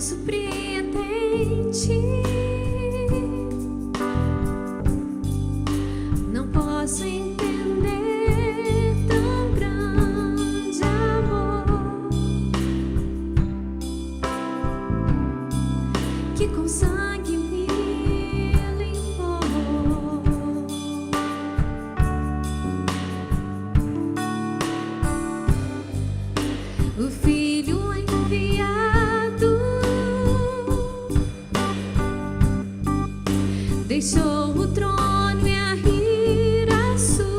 surpreendente. Não posso entender tão grande amor que com sangue me limpou. O Filho enviado deixou o trono e a ira suportou.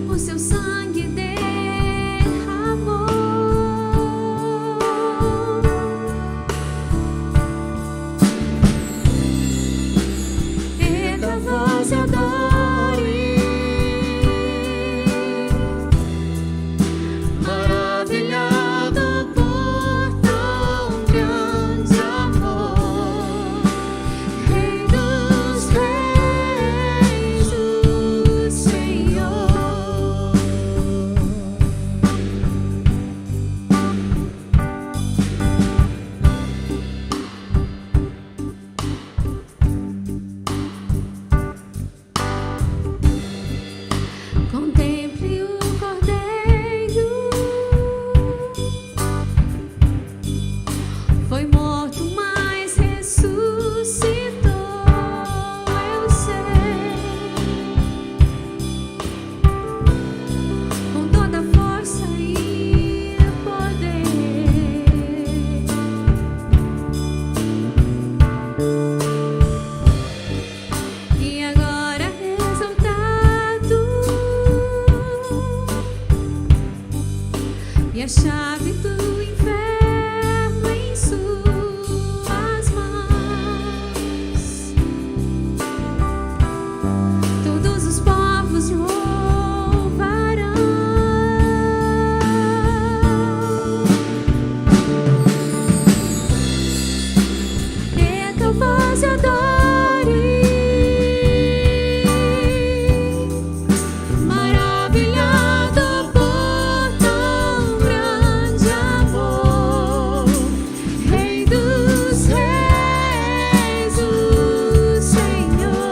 O seu sangue derramou. Erga a voz e adore, maravilhado por tão grande amor. Rei dos reis, o Senhor. Contemple o Cordeiro, foi morto, mas ressuscitou, eu sei, com toda a força e poder. E agora exaltado, e a chave do inferno em suas mãos. Todos os povos louvarão. Erga a voz e adore, maravilhado por tão grande amor. Rei dos reis, o Senhor.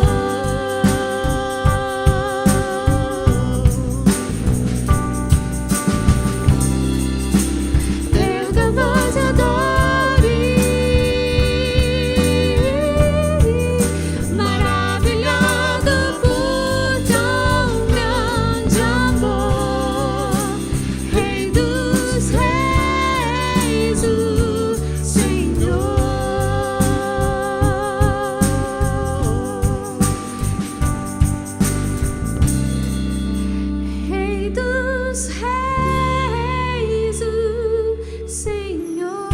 Erga a voz e adore, maravilhado por tão grande amor. Rei dos reis, o Senhor. Rei dos reis, o Senhor.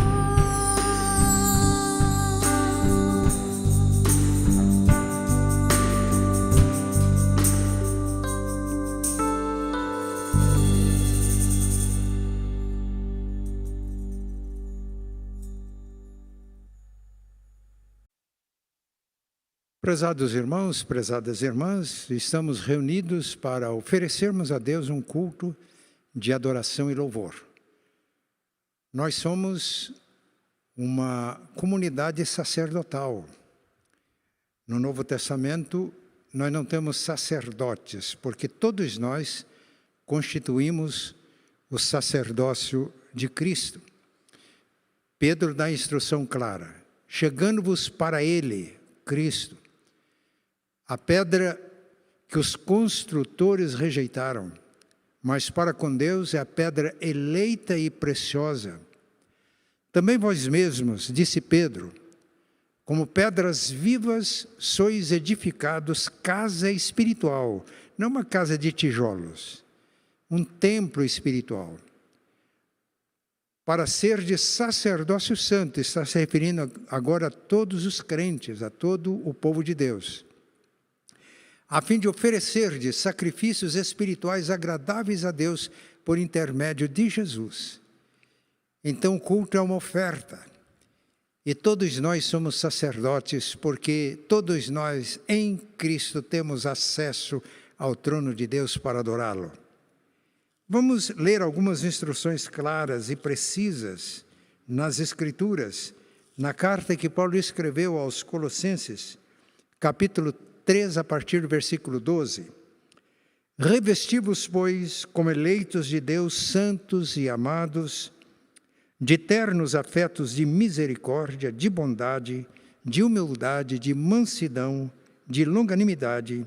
Prezados irmãos, prezadas irmãs, estamos reunidos para oferecermos a Deus um culto de adoração e louvor. Nós somos uma comunidade sacerdotal. No Novo Testamento, nós não temos sacerdotes, porque todos nós constituímos o sacerdócio de Cristo. Pedro dá a instrução clara: chegando-vos para Ele, Cristo, a pedra que os construtores rejeitaram, mas para com Deus é a pedra eleita e preciosa. Também vós mesmos, disse Pedro, como pedras vivas sois edificados casa espiritual, não uma casa de tijolos, um templo espiritual, para ser de sacerdócio santo. Está se referindo agora a todos os crentes, a todo o povo de Deus, a fim de oferecer-lhes sacrifícios espirituais agradáveis a Deus por intermédio de Jesus. Então o culto é uma oferta, e todos nós somos sacerdotes, porque todos nós em Cristo temos acesso ao trono de Deus para adorá-lo. Vamos ler algumas instruções claras e precisas nas Escrituras, na carta que Paulo escreveu aos Colossenses, capítulo 3, a partir do versículo 12. Revesti-vos, pois, como eleitos de Deus, santos e amados, de ternos afetos de misericórdia, de bondade, de humildade, de mansidão, de longanimidade.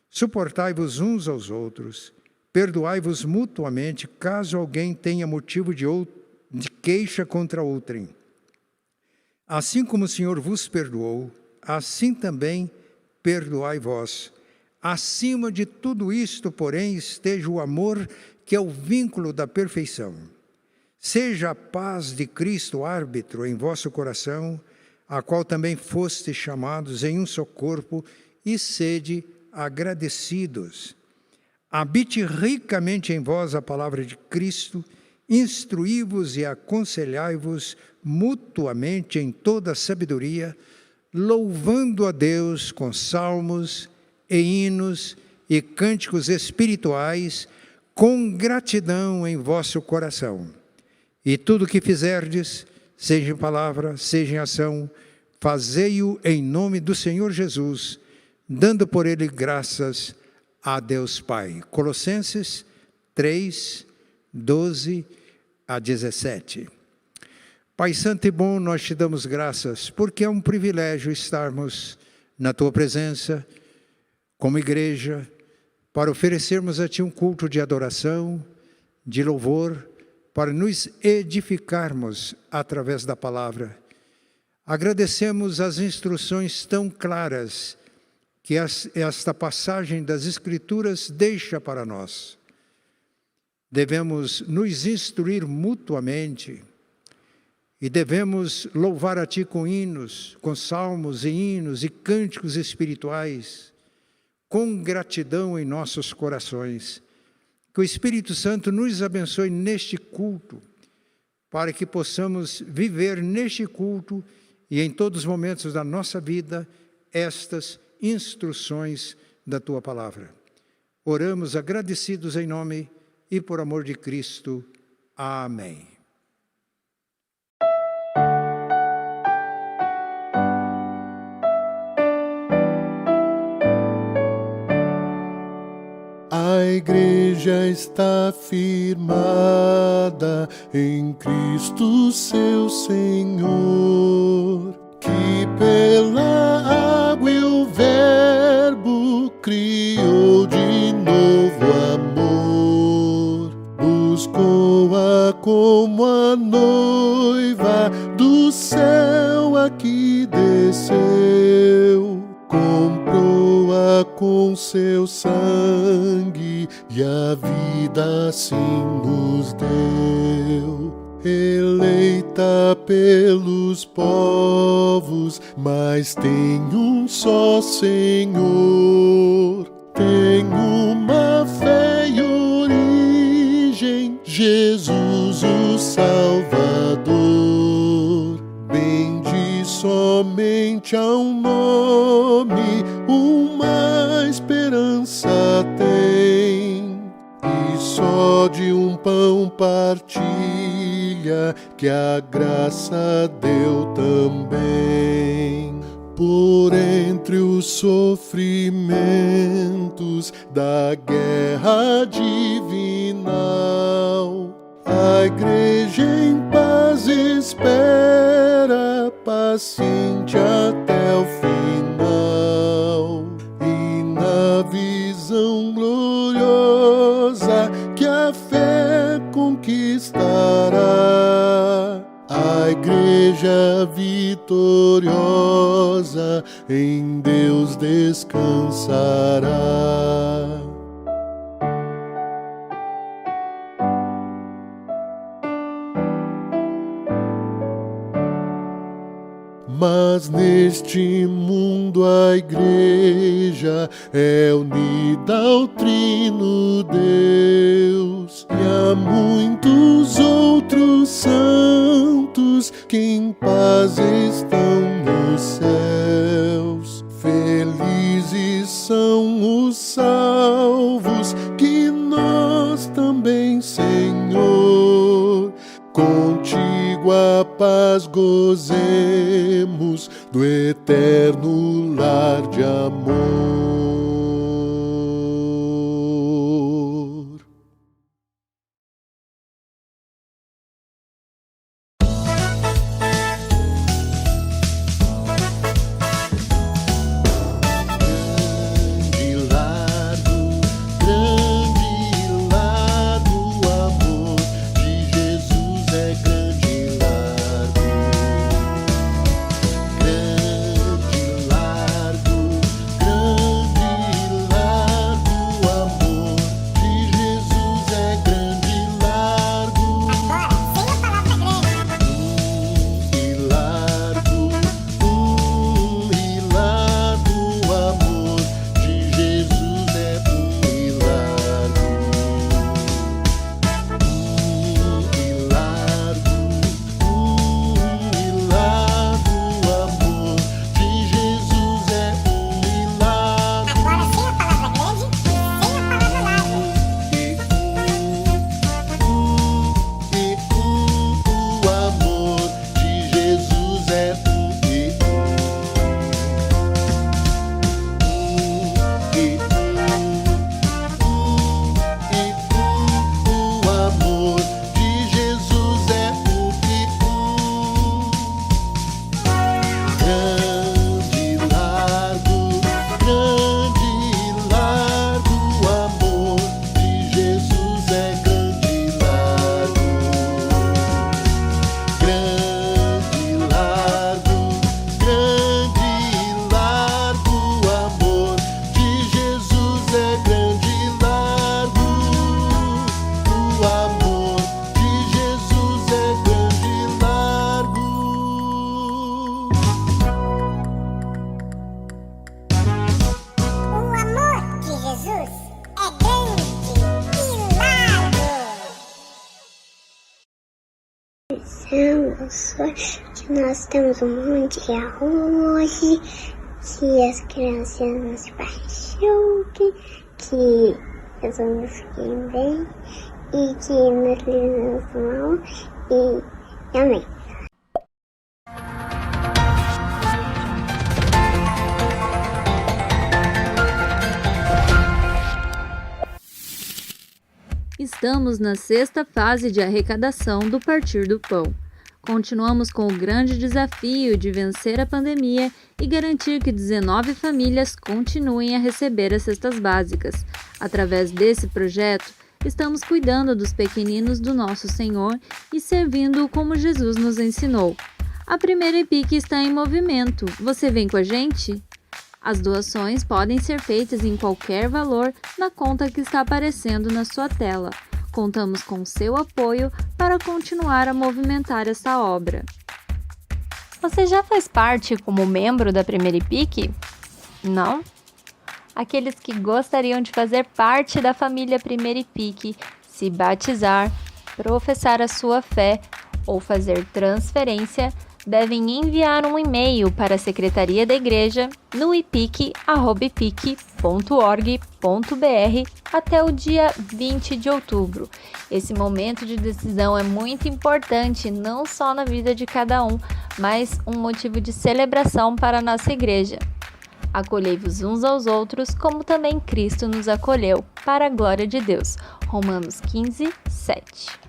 Suportai-vos uns aos outros, perdoai-vos mutuamente, caso alguém tenha motivo de queixa contra outrem. Assim como o Senhor vos perdoou, assim também perdoai vós. Acima de tudo isto, porém, esteja o amor, que é o vínculo da perfeição. Seja a paz de Cristo árbitro em vosso coração, a qual também fostes chamados em um só corpo, e sede agradecidos. Habite ricamente em vós a palavra de Cristo, instruí-vos e aconselhai-vos mutuamente em toda a sabedoria, louvando a Deus com salmos e hinos e cânticos espirituais, com gratidão em vosso coração. E tudo o que fizerdes, seja em palavra, seja em ação, fazei-o em nome do Senhor Jesus, dando por ele graças a Deus Pai. Colossenses 3, 12 a 17. Pai Santo e bom, nós te damos graças, porque é um privilégio estarmos na tua presença, como igreja, para oferecermos a ti um culto de adoração, de louvor, para nos edificarmos através da palavra. Agradecemos as instruções tão claras que esta passagem das Escrituras deixa para nós. Devemos nos instruir mutuamente e devemos louvar a Ti com hinos, com salmos e hinos e cânticos espirituais, com gratidão em nossos corações. Que o Espírito Santo nos abençoe neste culto, para que possamos viver neste culto e em todos os momentos da nossa vida estas instruções da Tua Palavra. Oramos agradecidos em nome e por amor de Cristo. Amém. A igreja está firmada em Cristo seu Senhor, que pela água e o verbo criou de novo amor. Buscou-a como a noiva do céu aqui desceu. Comprou-a com seu sangue e a vida assim nos deu. Eleita pelos povos, mas tem um só Senhor. Tem uma fé e origem, Jesus o Salvador. Bende somente a um nome, uma esperança tem. E só de um pão partilha, que a graça deu também. Por entre os sofrimentos da guerra divinal, a igreja em paz espera, paciente até o final. E na visão gloriosa que a fé conquistará, a igreja vitoriosa em Deus descansará. Mas neste mundo a igreja é unida ao Trino Deus, e há muitos outros santos que em paz estão nos céus. Felizes são os salvos que nós nós também, Senhor. Contigo a paz gozemos do eterno lar de amor. Que nós temos um monte de arroz, que as crianças nos machuquem, que Jesus fiquem bem e que nos livremos do mal e amém. Estamos na sexta fase de arrecadação do Partir do Pão. Continuamos com o grande desafio de vencer a pandemia e garantir que 19 famílias continuem a receber as cestas básicas. Através desse projeto, estamos cuidando dos pequeninos do nosso Senhor e servindo-o como Jesus nos ensinou. A primeira EPIC está em movimento. Você vem com a gente? As doações podem ser feitas em qualquer valor na conta que está aparecendo na sua tela. Contamos com seu apoio para continuar a movimentar essa obra. Você já faz parte como membro da primeira EPIC? Não? Aqueles que gostariam de fazer parte da família Primeira EPIC, se batizar, professar a sua fé ou fazer transferência, devem enviar um e-mail para a Secretaria da Igreja no ipic@ipic.org.br até o dia 20 de outubro. Esse momento de decisão é muito importante, não só na vida de cada um, mas um motivo de celebração para a nossa igreja. Acolhei-vos uns aos outros, como também Cristo nos acolheu, para a glória de Deus. Romanos 15, 7.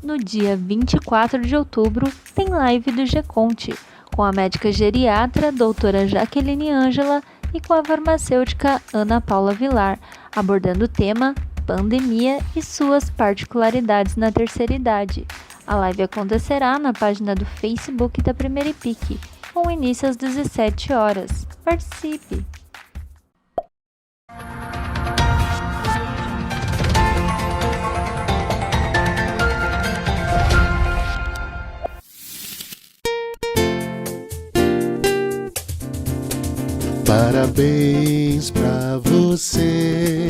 No dia 24 de outubro, tem live do GECONTE, com a médica geriatra doutora Jaqueline Ângela e com a farmacêutica Ana Paula Vilar, abordando o tema Pandemia e suas particularidades na terceira idade. A live acontecerá na página do Facebook da Primeira EPIC, com início às 17 horas. Participe! Parabéns pra você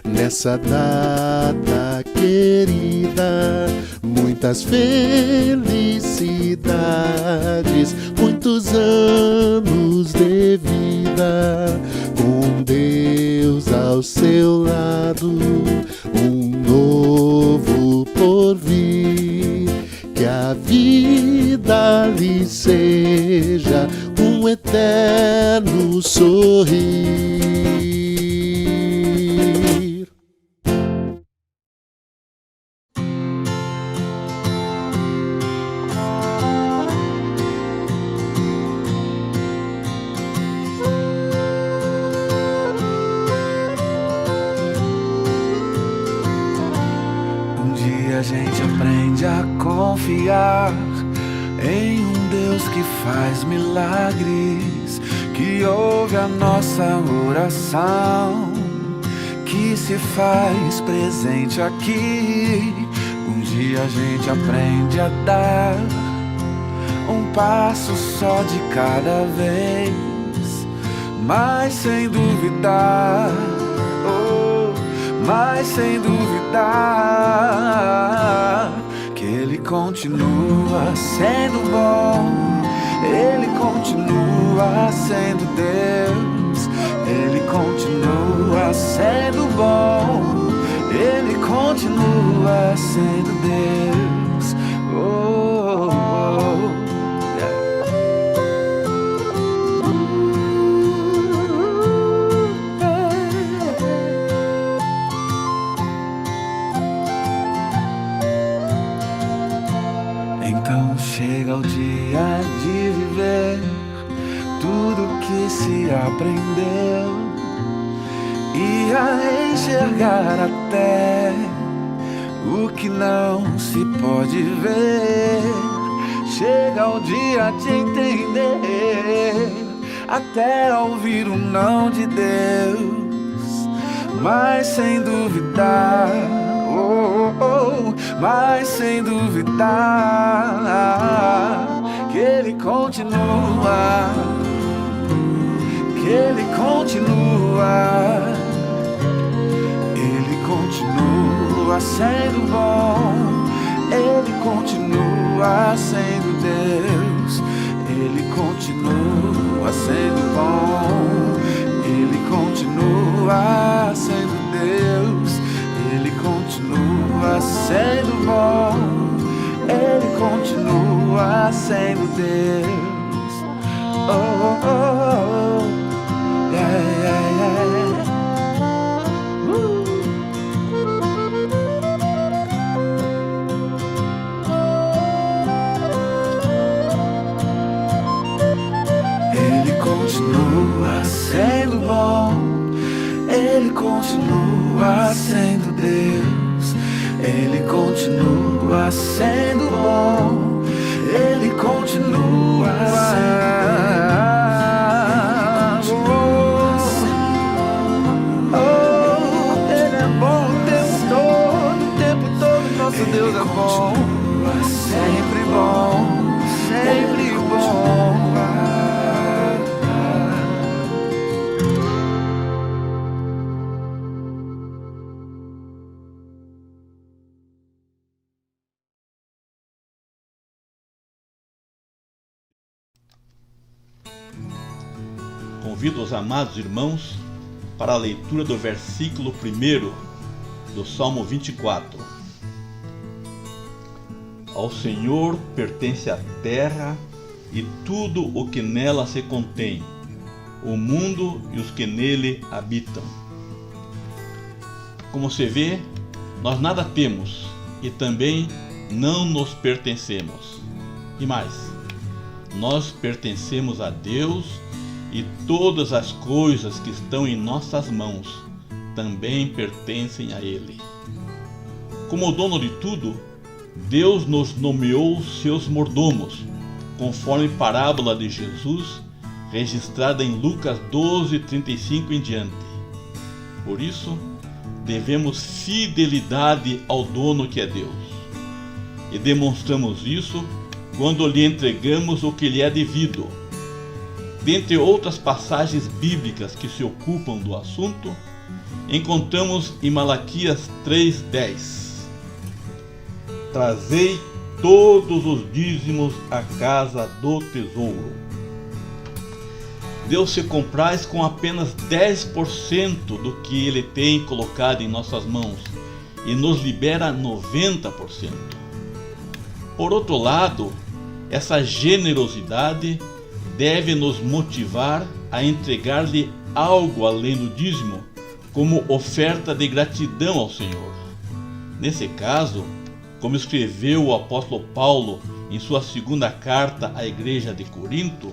nessa data querida. Muitas felicidades, muitos anos de vida com Deus ao ao seu lado, um novo porvir. Que a vida lhe seja um eterno sorrir. A gente aprende a confiar em um Deus que faz milagres, que ouve a nossa oração, que se faz presente aqui. Um dia a gente aprende a dar um passo só de cada vez, mas sem duvidar, mas sem duvidar que Ele continua sendo bom, Ele continua sendo Deus, Ele continua sendo bom, Ele continua sendo Deus. Oh, oh, yeah. Então chega o dia de viver tudo que se aprendeu e a enxergar até o que não se pode ver. Chega o dia de entender, até ouvir o não de Deus, mas sem duvidar, mas sem duvidar que Ele continua, que Ele continua, Ele continua sendo bom, Ele continua sendo Deus, Ele continua sendo bom, Ele continua sendo Deus, Ele continua sendo bom, Ele continua sendo Deus. Oh, oh, oh, yeah, yeah, yeah. Ele continua sendo bom, Ele continua sendo Deus, Ele continua sendo bom, Ele continua sendo bom. Ele é bom o tempo todo, nosso Deus é bom, sempre bom, sempre bom. Convido os amados irmãos para a leitura do versículo 1 do Salmo 24. Ao Senhor pertence a terra e tudo o que nela se contém, o mundo e os que nele habitam. Como se vê, nós nada temos e também não nos pertencemos. E mais, nós pertencemos a Deus e todas as coisas que estão em nossas mãos também pertencem a Ele. Como dono de tudo, Deus nos nomeou seus mordomos, conforme parábola de Jesus, registrada em Lucas 12:35 em diante. Por isso, devemos fidelidade ao dono que é Deus. E demonstramos isso quando lhe entregamos o que lhe é devido. Dentre outras passagens bíblicas que se ocupam do assunto, encontramos em Malaquias 3:10: Trazei todos os dízimos à casa do tesouro. Deus se compraz com apenas 10% do que Ele tem colocado em nossas mãos e nos libera 90%. Por outro lado, essa generosidade deve nos motivar a entregar-lhe algo além do dízimo, como oferta de gratidão ao Senhor. Nesse caso, como escreveu o apóstolo Paulo em sua segunda carta à igreja de Corinto,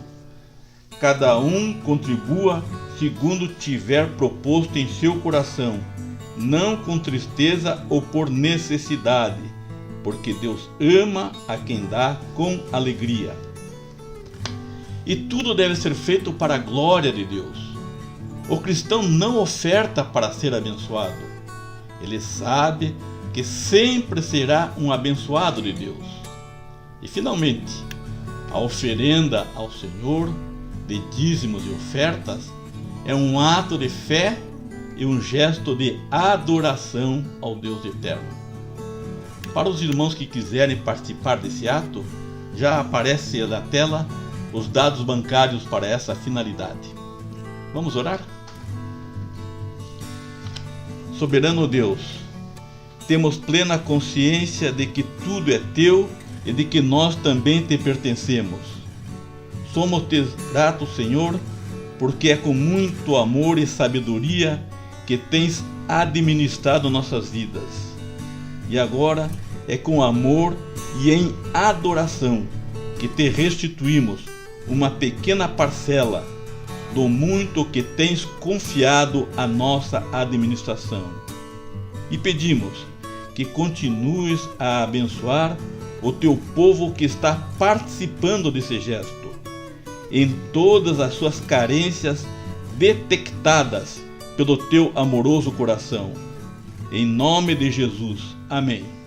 cada um contribua segundo tiver proposto em seu coração, não com tristeza ou por necessidade, porque Deus ama a quem dá com alegria. E tudo deve ser feito para a glória de Deus. O cristão não oferta para ser abençoado. Ele sabe que sempre será um abençoado de Deus. E finalmente, a oferenda ao Senhor de dízimos e ofertas é um ato de fé e um gesto de adoração ao Deus eterno. Para os irmãos que quiserem participar desse ato, já aparece na tela os dados bancários para essa finalidade. Vamos orar? Soberano Deus, temos plena consciência de que tudo é teu e de que nós também te pertencemos. Somos-te gratos, Senhor, porque é com muito amor e sabedoria que tens administrado nossas vidas. E agora é com amor e em adoração que te restituímos uma pequena parcela do muito que tens confiado à nossa administração. E pedimos que continues a abençoar o teu povo que está participando desse gesto, em todas as suas carências detectadas pelo teu amoroso coração. Em nome de Jesus. Amém.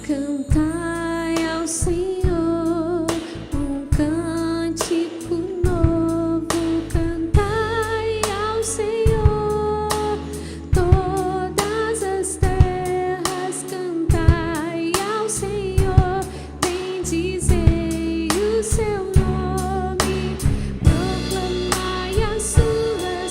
Cantai ao Senhor um cântico novo, cantai ao Senhor todas as terras, cantai ao Senhor, bendizei o seu nome, proclamai a sua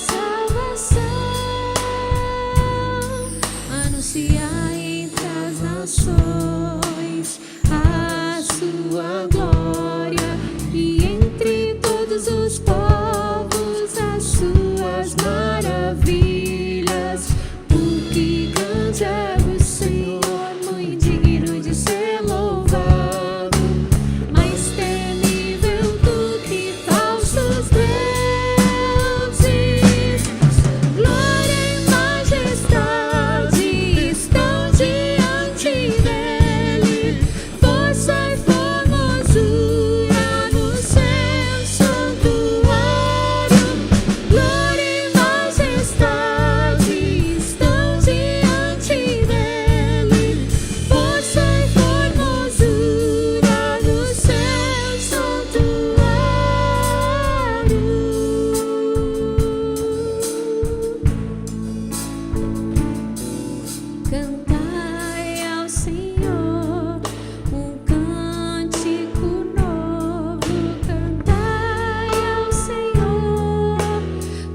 nações a sua glória, e entre todos os povos as suas maravilhas. Porque grande é o Senhor, muito digno de ser louvado, mais temível do que falsos deuses. Glória e majestade estão diante dele, força e formosura no seu santuário. Glória e majestade estão diante dele, força e formosura no seu santuário. Cantai ao Senhor um cântico novo, cantai ao Senhor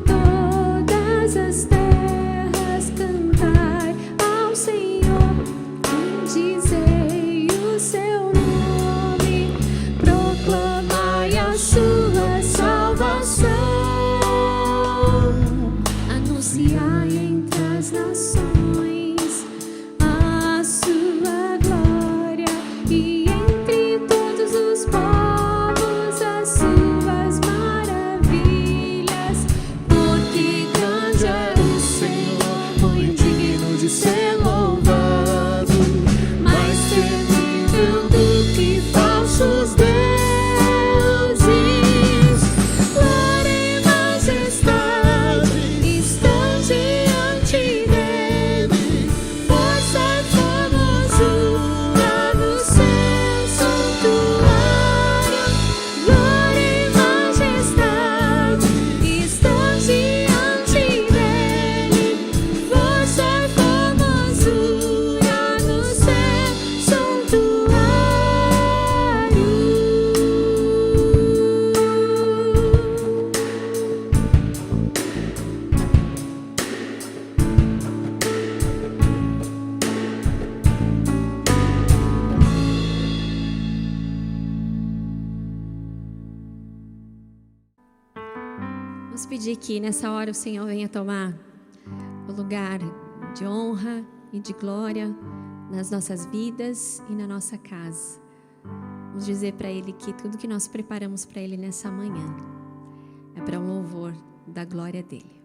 todas as terras, cantai ao Senhor, bendizei o seu nome, proclamai a sua salvação, anunciai entre as nações a sua glória, e entre todos os povos as suas maravilhas. Porque grande é o Senhor, muito digno de ser louvado, mais temível do que falsos deuses. Glória e majestade estão diante dele, força e formosura no seu santuário. Glória e majestade estão diante dele, força e formosura no seu santuário. Vamos pedir que nessa hora o Senhor venha tomar o lugar de honra e de glória nas nossas vidas e na nossa casa. Vamos dizer para Ele que tudo que nós preparamos para Ele nessa manhã é para o louvor da glória dEle.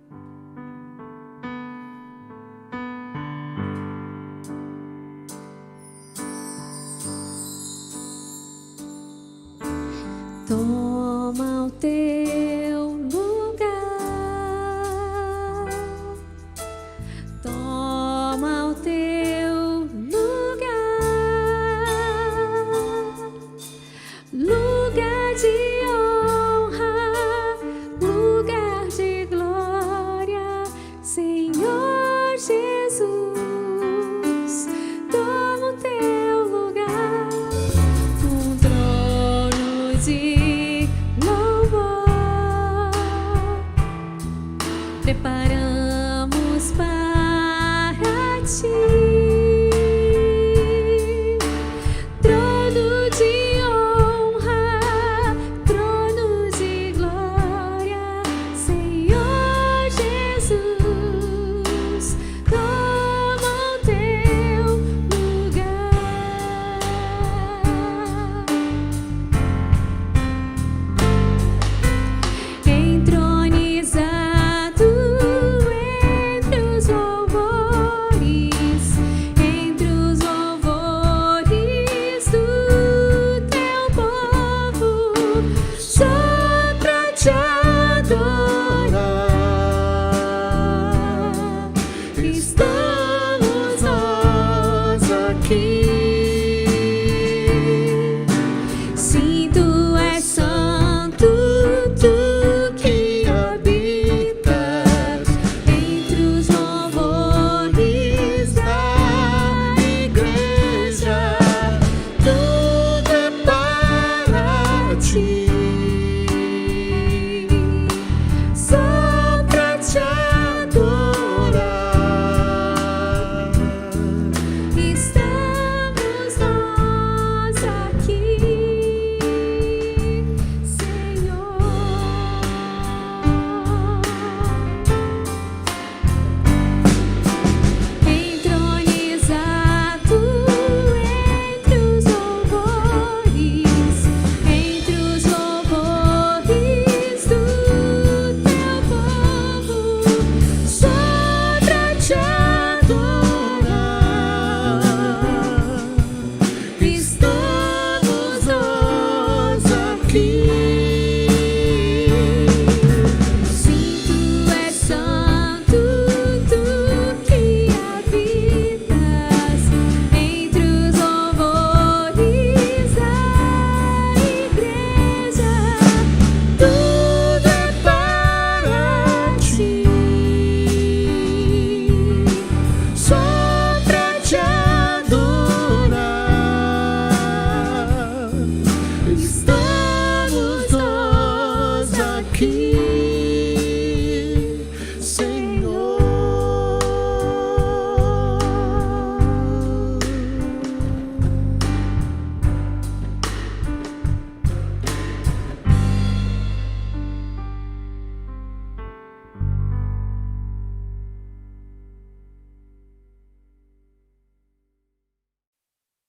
Toma o teu lugar, toma o teu lugar, lugar de honra, lugar de glória, Senhor Jesus, toma o teu lugar, um trono de louvor preparamos para ti, trono de honra, trono de glória, Senhor Jesus, toma o teu lugar. Entronizado entre os louvores, entre os louvores do teu povo, só pra te adorar, estamos nós aqui. Sim, tu és santo, tu que habitas entre os louvores da igreja, tudo é para ti, só pra te adorar, estamos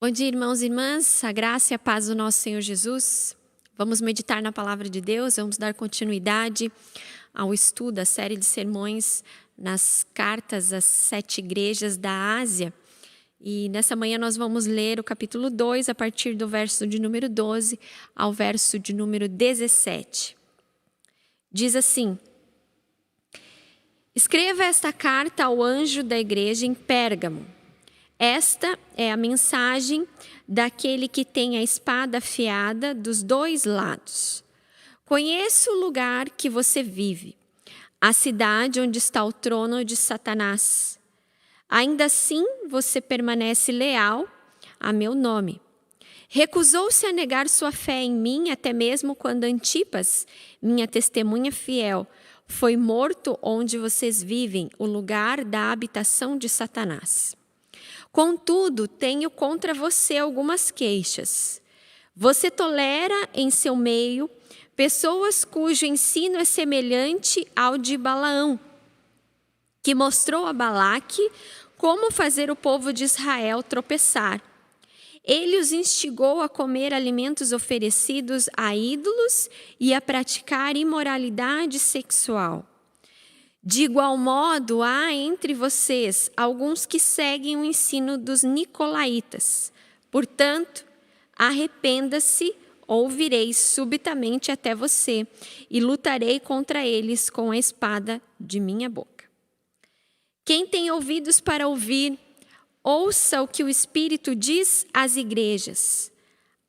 Bom dia, irmãos e irmãs, a graça e a paz do nosso Senhor Jesus. Vamos meditar na palavra de Deus, vamos dar continuidade ao estudo da série de sermões nas cartas às 7 igrejas da Ásia. E nessa manhã nós vamos ler o capítulo 2, a partir do verso de número 12 ao verso de número 17. Diz assim: Escreva esta carta ao anjo da igreja em Pérgamo. Esta é a mensagem daquele que tem a espada afiada dos 2 lados. Conheço o lugar que você vive, a cidade onde está o trono de Satanás. Ainda assim, você permanece leal a meu nome. Recusou-se a negar sua fé em mim, até mesmo quando Antipas, minha testemunha fiel, foi morto onde vocês vivem, o lugar da habitação de Satanás. Contudo, tenho contra você algumas queixas. Você tolera em seu meio pessoas cujo ensino é semelhante ao de Balaão, que mostrou a Balaque como fazer o povo de Israel tropeçar. Ele os instigou a comer alimentos oferecidos a ídolos e a praticar imoralidade sexual. De igual modo, há entre vocês alguns que seguem o ensino dos nicolaítas. Portanto, arrependa-se ou virei subitamente até você e lutarei contra eles com a espada de minha boca. Quem tem ouvidos para ouvir, ouça o que o Espírito diz às igrejas.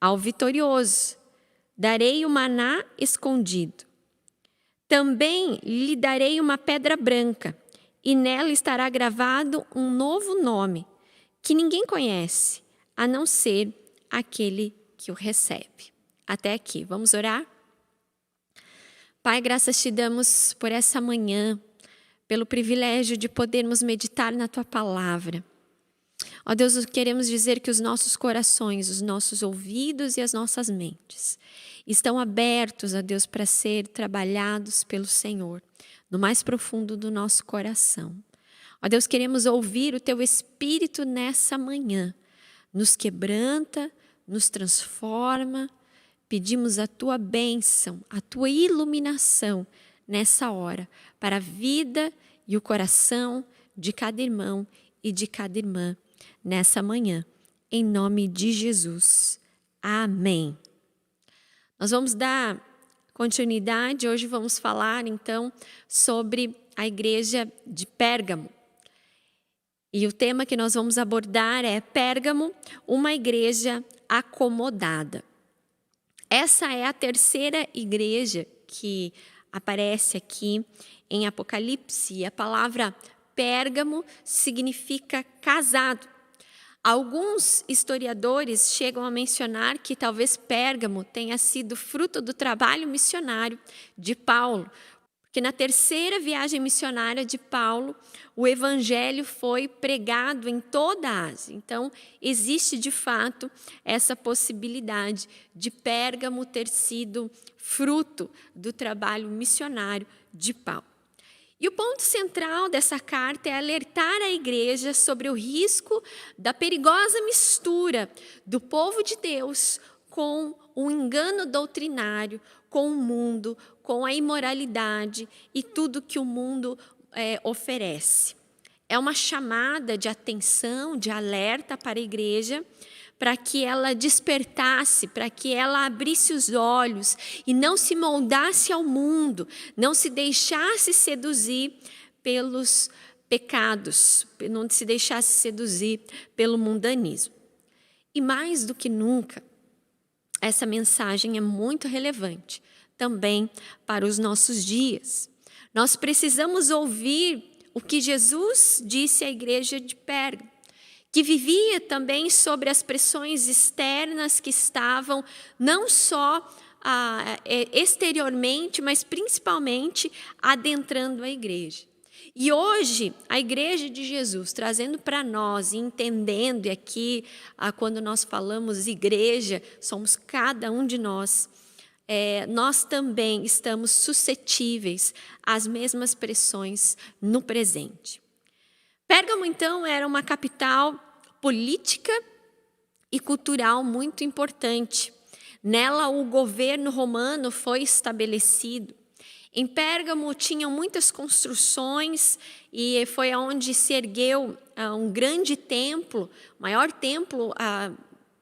Ao vitorioso, darei o maná escondido. Também lhe darei uma pedra branca, e nela estará gravado um novo nome, que ninguém conhece, a não ser aquele que o recebe. Até aqui, vamos orar? Pai, graças te damos por essa manhã, pelo privilégio de podermos meditar na Tua palavra. Ó Deus, queremos dizer que os nossos corações, os nossos ouvidos e as nossas mentes estão abertos, ó Deus, para ser trabalhados pelo Senhor, no mais profundo do nosso coração. Ó Deus, queremos ouvir o Teu Espírito nessa manhã. Nos quebranta, nos transforma. Pedimos a Tua bênção, a Tua iluminação nessa hora, para a vida e o coração de cada irmão e de cada irmã nessa manhã, em nome de Jesus. Amém. Nós vamos dar continuidade, hoje vamos falar então sobre a igreja de Pérgamo. E o tema que nós vamos abordar é Pérgamo, uma igreja acomodada. Essa é a terceira igreja que aparece aqui em Apocalipse. A palavra Pérgamo significa casado. Alguns historiadores chegam a mencionar que talvez Pérgamo tenha sido fruto do trabalho missionário de Paulo, porque na terceira viagem missionária de Paulo, o evangelho foi pregado em toda a Ásia. Então, existe de fato essa possibilidade de Pérgamo ter sido fruto do trabalho missionário de Paulo. E o ponto central dessa carta é alertar a igreja sobre o risco da perigosa mistura do povo de Deus com o engano doutrinário, com o mundo, com a imoralidade e tudo que o mundo oferece. É uma chamada de atenção, de alerta para a igreja, para que ela despertasse, para que ela abrisse os olhos e não se moldasse ao mundo, não se deixasse seduzir pelos pecados, não se deixasse seduzir pelo mundanismo. E mais do que nunca, essa mensagem é muito relevante também para os nossos dias. Nós precisamos ouvir o que Jesus disse à igreja de Pérgamo, que vivia também sobre as pressões externas que estavam não só exteriormente, mas principalmente adentrando a igreja. E hoje, a igreja de Jesus, trazendo para nós, entendendo, e aqui, quando nós falamos igreja, somos cada um de nós, nós também estamos suscetíveis às mesmas pressões no presente. Pérgamo, então, era uma capital política e cultural muito importante. Nela, o governo romano foi estabelecido. Em Pérgamo tinham muitas construções e foi onde se ergueu um grande templo, o maior templo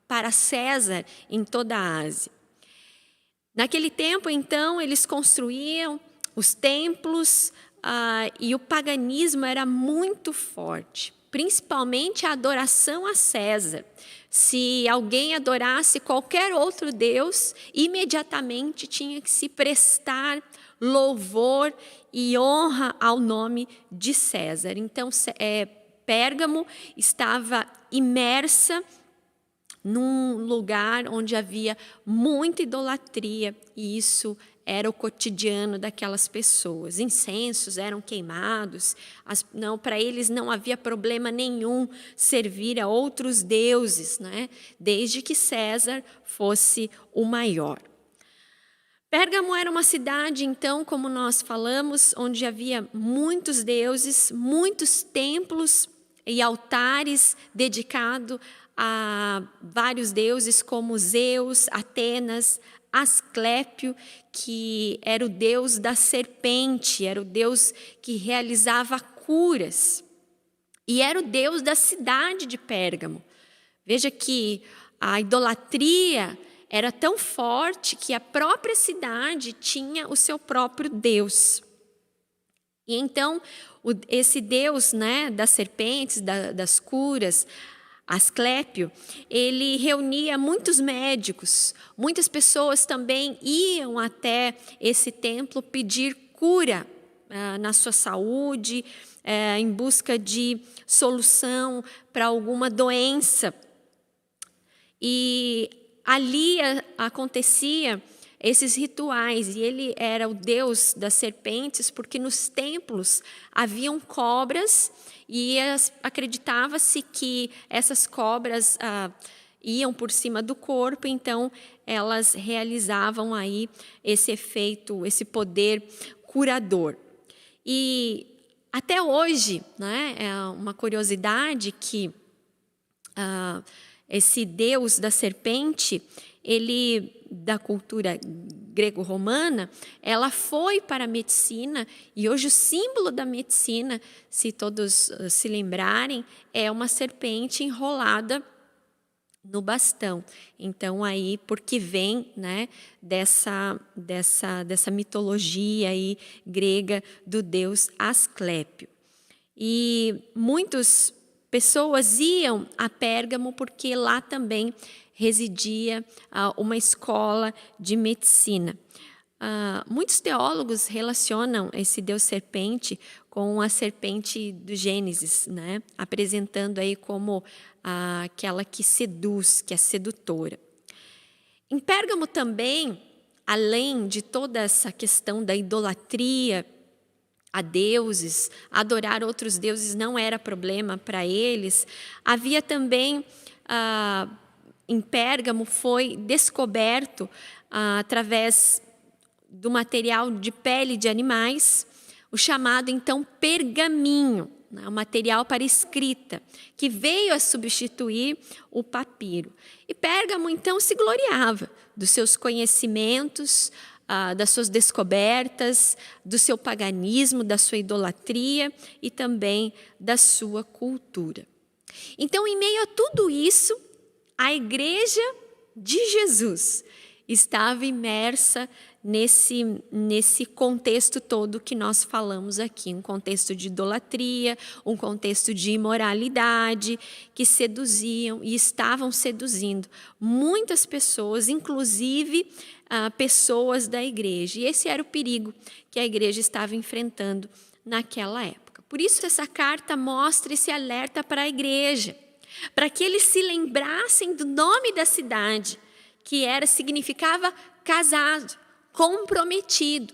para César em toda a Ásia. Naquele tempo, então, eles construíam os templos e o paganismo era muito forte, principalmente a adoração a César. Se alguém adorasse qualquer outro deus, imediatamente tinha que se prestar louvor e honra ao nome de César. Então, Pérgamo estava imersa num lugar onde havia muita idolatria, e isso era o cotidiano daquelas pessoas. Incensos eram queimados, para eles não havia problema nenhum servir a outros deuses, né? Desde que César fosse o maior. Pérgamo era uma cidade, então, como nós falamos, onde havia muitos deuses, muitos templos e altares dedicados a vários deuses como Zeus, Atenas, Asclépio, que era o deus da serpente, era o deus que realizava curas, e era o deus da cidade de Pérgamo. Veja que a idolatria era tão forte que a própria cidade tinha o seu próprio deus. E então, esse deus, né, das serpentes, das curas, Asclépio, ele reunia muitos médicos, muitas pessoas também iam até esse templo pedir cura na sua saúde, em busca de solução para alguma doença. E ali acontecia esses rituais, e ele era o deus das serpentes, porque nos templos haviam cobras, e acreditava-se que essas cobras iam por cima do corpo, então elas realizavam aí esse efeito, esse poder curador. E até hoje, né, é uma curiosidade que esse deus da serpente, ele, da cultura grego-romana, ela foi para a medicina, e hoje o símbolo da medicina, se todos se lembrarem, é uma serpente enrolada no bastão. Então, aí, porque vem, né, dessa mitologia aí grega do deus Asclépio. E muitas pessoas iam a Pérgamo porque lá também residia uma escola de medicina. Muitos teólogos relacionam esse deus serpente com a serpente do Gênesis, né? Apresentando aí como aquela que seduz, que é sedutora. Em Pérgamo também, além de toda essa questão da idolatria a deuses, adorar outros deuses não era problema para eles, havia também em Pérgamo foi descoberto através do material de pele de animais, o chamado então pergaminho, né, o material para escrita, que veio a substituir o papiro. E Pérgamo então se gloriava dos seus conhecimentos, das suas descobertas, do seu paganismo, da sua idolatria e também da sua cultura. Então, em meio a tudo isso, a igreja de Jesus estava imersa nesse contexto todo que nós falamos aqui, um contexto de idolatria, um contexto de imoralidade, que seduziam e estavam seduzindo muitas pessoas, inclusive pessoas da igreja. E esse era o perigo que a igreja estava enfrentando naquela época. Por isso essa carta mostra esse alerta para a igreja, para que eles se lembrassem do nome da cidade, que significava casado, comprometido.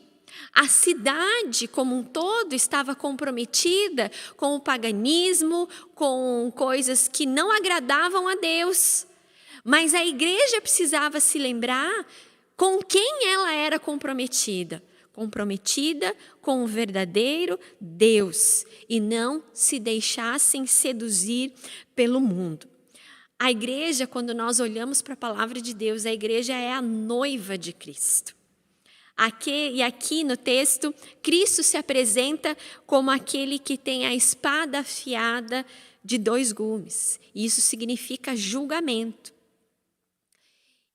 A cidade como um todo estava comprometida com o paganismo, com coisas que não agradavam a Deus. Mas a igreja precisava se lembrar com quem ela era comprometida. Comprometida com o verdadeiro Deus, e não se deixassem seduzir pelo mundo. A igreja, quando nós olhamos para a palavra de Deus, a igreja é a noiva de Cristo. Aqui no texto, Cristo se apresenta como aquele que tem a espada afiada de 2 gumes. Isso significa julgamento.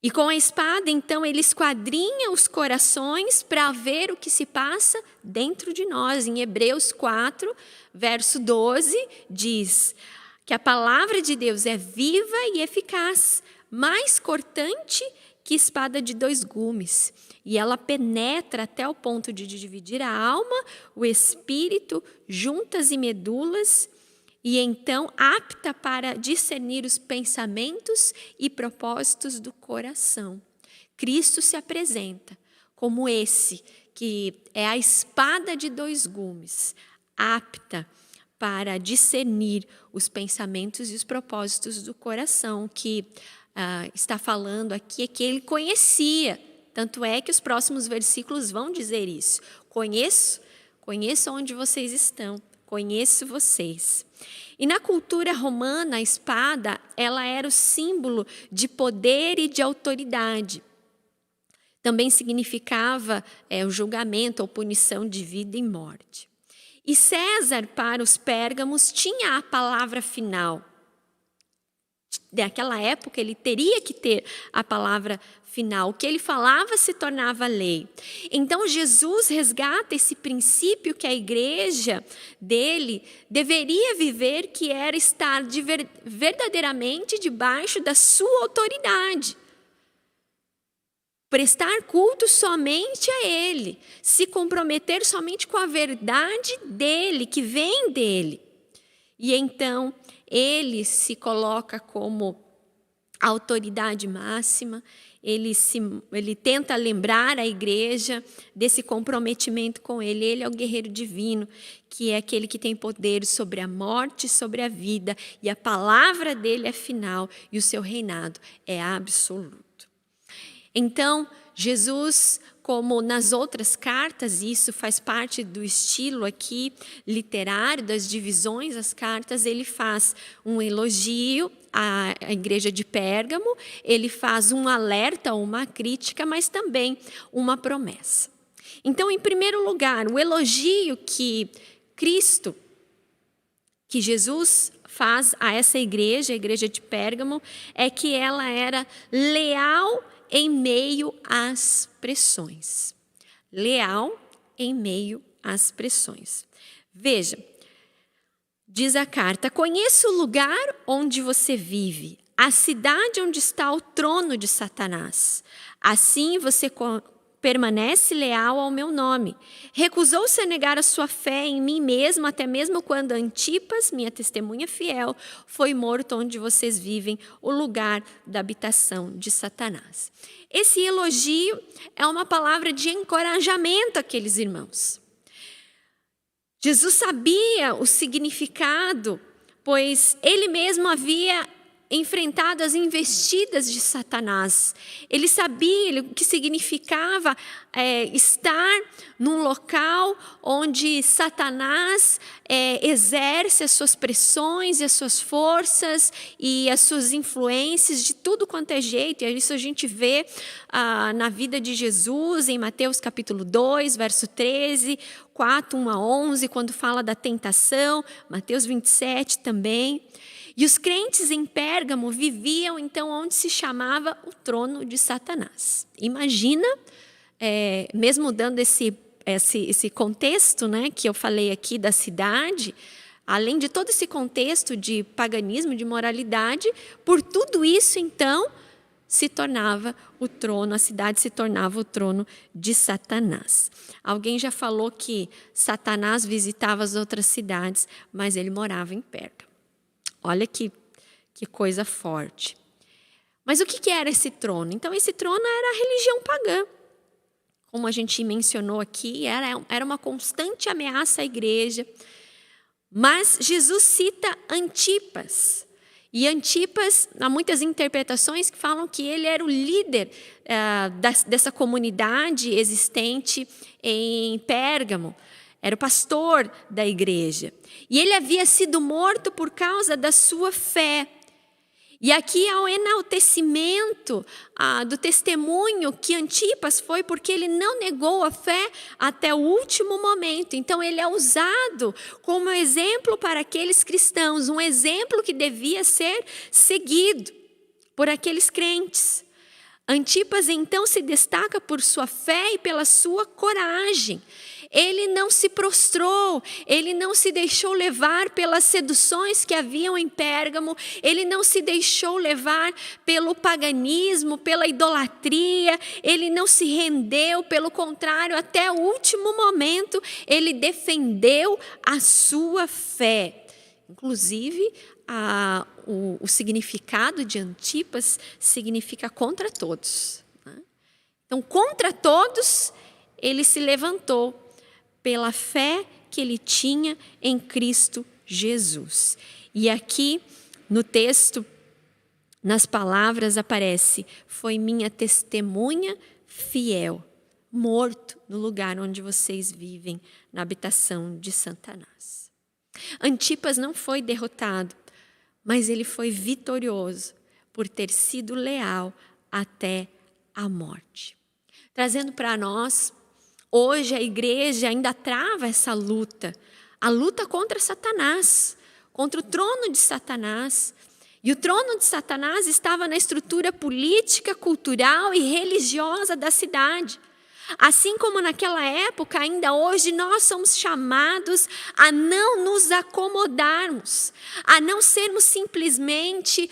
E com a espada, então, ele esquadrinha os corações para ver o que se passa dentro de nós. Em Hebreus 4, verso 12, diz que a palavra de Deus é viva e eficaz, mais cortante que espada de 2 gumes. E ela penetra até o ponto de dividir a alma, o espírito, juntas e medulas, e então apta para discernir os pensamentos e propósitos do coração. Cristo se apresenta como esse, que é a espada de 2 gumes, apta para discernir os pensamentos e os propósitos do coração, que está falando aqui é que ele conhecia. Tanto é que os próximos versículos vão dizer isso. Conheço onde vocês estão, conheço vocês. E na cultura romana, a espada, ela era o símbolo de poder e de autoridade. Também significava o julgamento ou punição de vida e morte. E César, para os pérgamos, tinha a palavra final. Naquela época, ele teria que ter a palavra final. O que ele falava se tornava lei. Então, Jesus resgata esse princípio que a igreja dele deveria viver, que era estar verdadeiramente debaixo da sua autoridade. Prestar culto somente a ele. Se comprometer somente com a verdade dele, que vem dele. E então, ele se coloca como a autoridade máxima, ele tenta lembrar a igreja desse comprometimento com ele. Ele é o guerreiro divino, que é aquele que tem poder sobre a morte, sobre a vida, e a palavra dele é final, e o seu reinado é absoluto. Então, Jesus, como nas outras cartas, isso faz parte do estilo aqui literário, das divisões das cartas, ele faz um elogio à igreja de Pérgamo, ele faz um alerta, uma crítica, mas também uma promessa. Então, em primeiro lugar, o elogio que Jesus faz a essa igreja, a igreja de Pérgamo, é que ela era leal em meio às pressões. Leal em meio às pressões. Veja, diz a carta: conheço o lugar onde você vive, a cidade onde está o trono de Satanás. Assim você permanece leal ao meu nome. Recusou-se a negar a sua fé em mim mesmo, até mesmo quando Antipas, minha testemunha fiel, foi morto onde vocês vivem, o lugar da habitação de Satanás. Esse elogio é uma palavra de encorajamento àqueles irmãos. Jesus sabia o significado, pois ele mesmo havia enfrentado as investidas de Satanás. Ele sabia o que significava estar num local onde Satanás exerce as suas pressões e as suas forças e as suas influências de tudo quanto é jeito. E isso a gente vê na vida de Jesus, em Mateus capítulo 2, verso 13, 4, 1 a 11, quando fala da tentação, Mateus 27 também. E os crentes em Pérgamo viviam, então, onde se chamava o trono de Satanás. Imagina, mesmo dando esse contexto, né, que eu falei aqui da cidade, além de todo esse contexto de paganismo, de moralidade, por tudo isso, então, se tornava o trono, a cidade se tornava o trono de Satanás. Alguém já falou que Satanás visitava as outras cidades, mas ele morava em Pérgamo. Olha que coisa forte. Mas o que era esse trono? Então, esse trono era a religião pagã. Como a gente mencionou aqui, era uma constante ameaça à igreja. Mas Jesus cita Antipas. E Antipas, há muitas interpretações que falam que ele era o líder dessa comunidade existente em Pérgamo. Era o pastor da igreja. E ele havia sido morto por causa da sua fé. E aqui há o enaltecimento do testemunho que Antipas foi porque ele não negou a fé até o último momento. Então ele é usado como exemplo para aqueles cristãos, um exemplo que devia ser seguido por aqueles crentes. Antipas então se destaca por sua fé e pela sua coragem. Ele não se prostrou, ele não se deixou levar pelas seduções que haviam em Pérgamo, ele não se deixou levar pelo paganismo, pela idolatria, ele não se rendeu, pelo contrário, até o último momento, ele defendeu a sua fé. Inclusive, o significado de Antipas significa contra todos. Então, contra todos, ele se levantou pela fé que ele tinha em Cristo Jesus. E aqui no texto, nas palavras aparece: foi minha testemunha fiel, morto no lugar onde vocês vivem, na habitação de Satanás. Antipas não foi derrotado, mas ele foi vitorioso por ter sido leal até a morte. Trazendo para nós, hoje a igreja ainda trava essa luta, a luta contra Satanás, contra o trono de Satanás. E o trono de Satanás estava na estrutura política, cultural e religiosa da cidade. Assim como naquela época, ainda hoje nós somos chamados a não nos acomodarmos, a não sermos simplesmente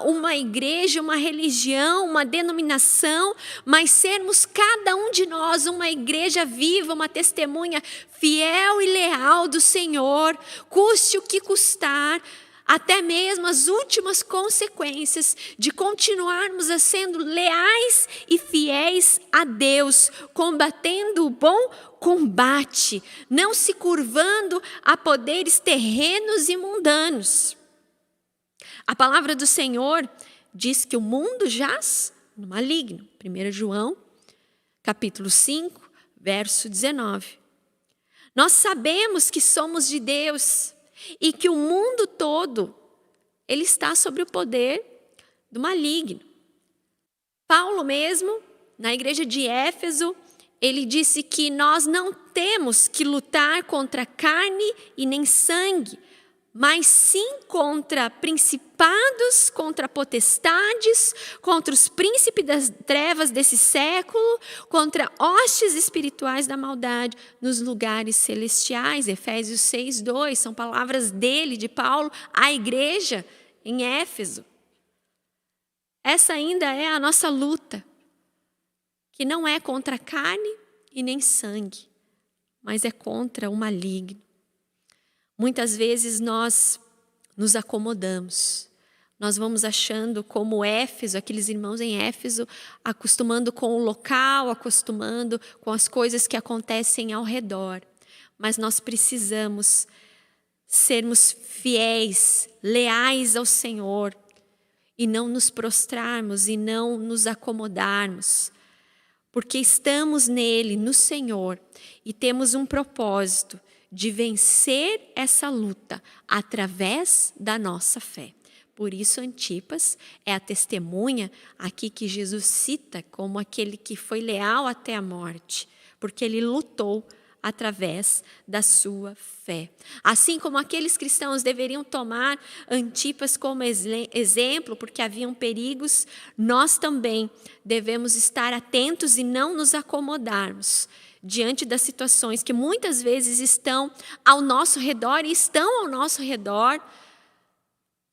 uma igreja, uma religião, uma denominação, mas sermos cada um de nós uma igreja viva, uma testemunha fiel e leal do Senhor, custe o que custar, até mesmo as últimas consequências de continuarmos a sendo leais e fiéis a Deus, combatendo o bom combate, não se curvando a poderes terrenos e mundanos. A palavra do Senhor diz que o mundo jaz no maligno. 1 João, capítulo 5, verso 19. Nós sabemos que somos de Deus e que o mundo todo, ele está sob o poder do maligno. Paulo mesmo, na igreja de Éfeso, ele disse que nós não temos que lutar contra carne e nem sangue, mas sim contra principados, contra potestades, contra os príncipes das trevas desse século, contra hostes espirituais da maldade nos lugares celestiais. Efésios 6:2, são palavras dele, de Paulo, à igreja em Éfeso. Essa ainda é a nossa luta, que não é contra carne e nem sangue, mas é contra o maligno. Muitas vezes nós nos acomodamos, nós vamos achando como Éfeso, aqueles irmãos em Éfeso, acostumando com o local, acostumando com as coisas que acontecem ao redor. Mas nós precisamos sermos fiéis, leais ao Senhor e não nos prostrarmos e não nos acomodarmos, porque estamos nele, no Senhor, e temos um propósito de vencer essa luta através da nossa fé. Por isso, Antipas é a testemunha aqui que Jesus cita como aquele que foi leal até a morte, porque ele lutou através da sua fé. Assim como aqueles cristãos deveriam tomar Antipas como exemplo, porque haviam perigos, nós também devemos estar atentos e não nos acomodarmos diante das situações que muitas vezes estão ao nosso redor e estão ao nosso redor,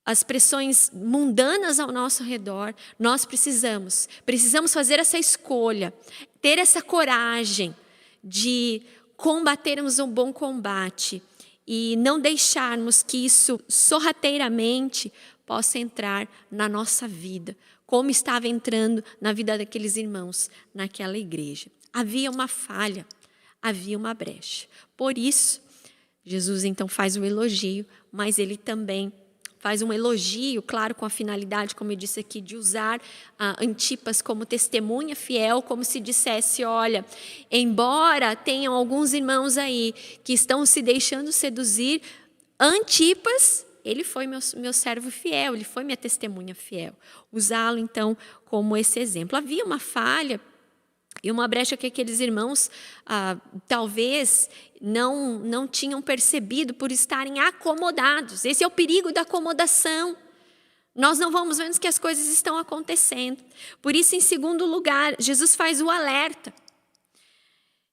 as pressões mundanas ao nosso redor. Nós precisamos fazer essa escolha, ter essa coragem de combatermos um bom combate e não deixarmos que isso sorrateiramente possa entrar na nossa vida, como estava entrando na vida daqueles irmãos naquela igreja. Havia uma falha, havia uma brecha. Por isso, Jesus então faz um elogio, mas ele também faz um elogio, claro, com a finalidade, como eu disse aqui, de usar Antipas como testemunha fiel, como se dissesse: olha, embora tenham alguns irmãos aí que estão se deixando seduzir, Antipas, ele foi meu servo fiel, ele foi minha testemunha fiel. Usá-lo, então, como esse exemplo. Havia uma falha e uma brecha que aqueles irmãos talvez não tinham percebido por estarem acomodados. Esse é o perigo da acomodação. Nós não vamos vendo que as coisas estão acontecendo. Por isso, em segundo lugar, Jesus faz o alerta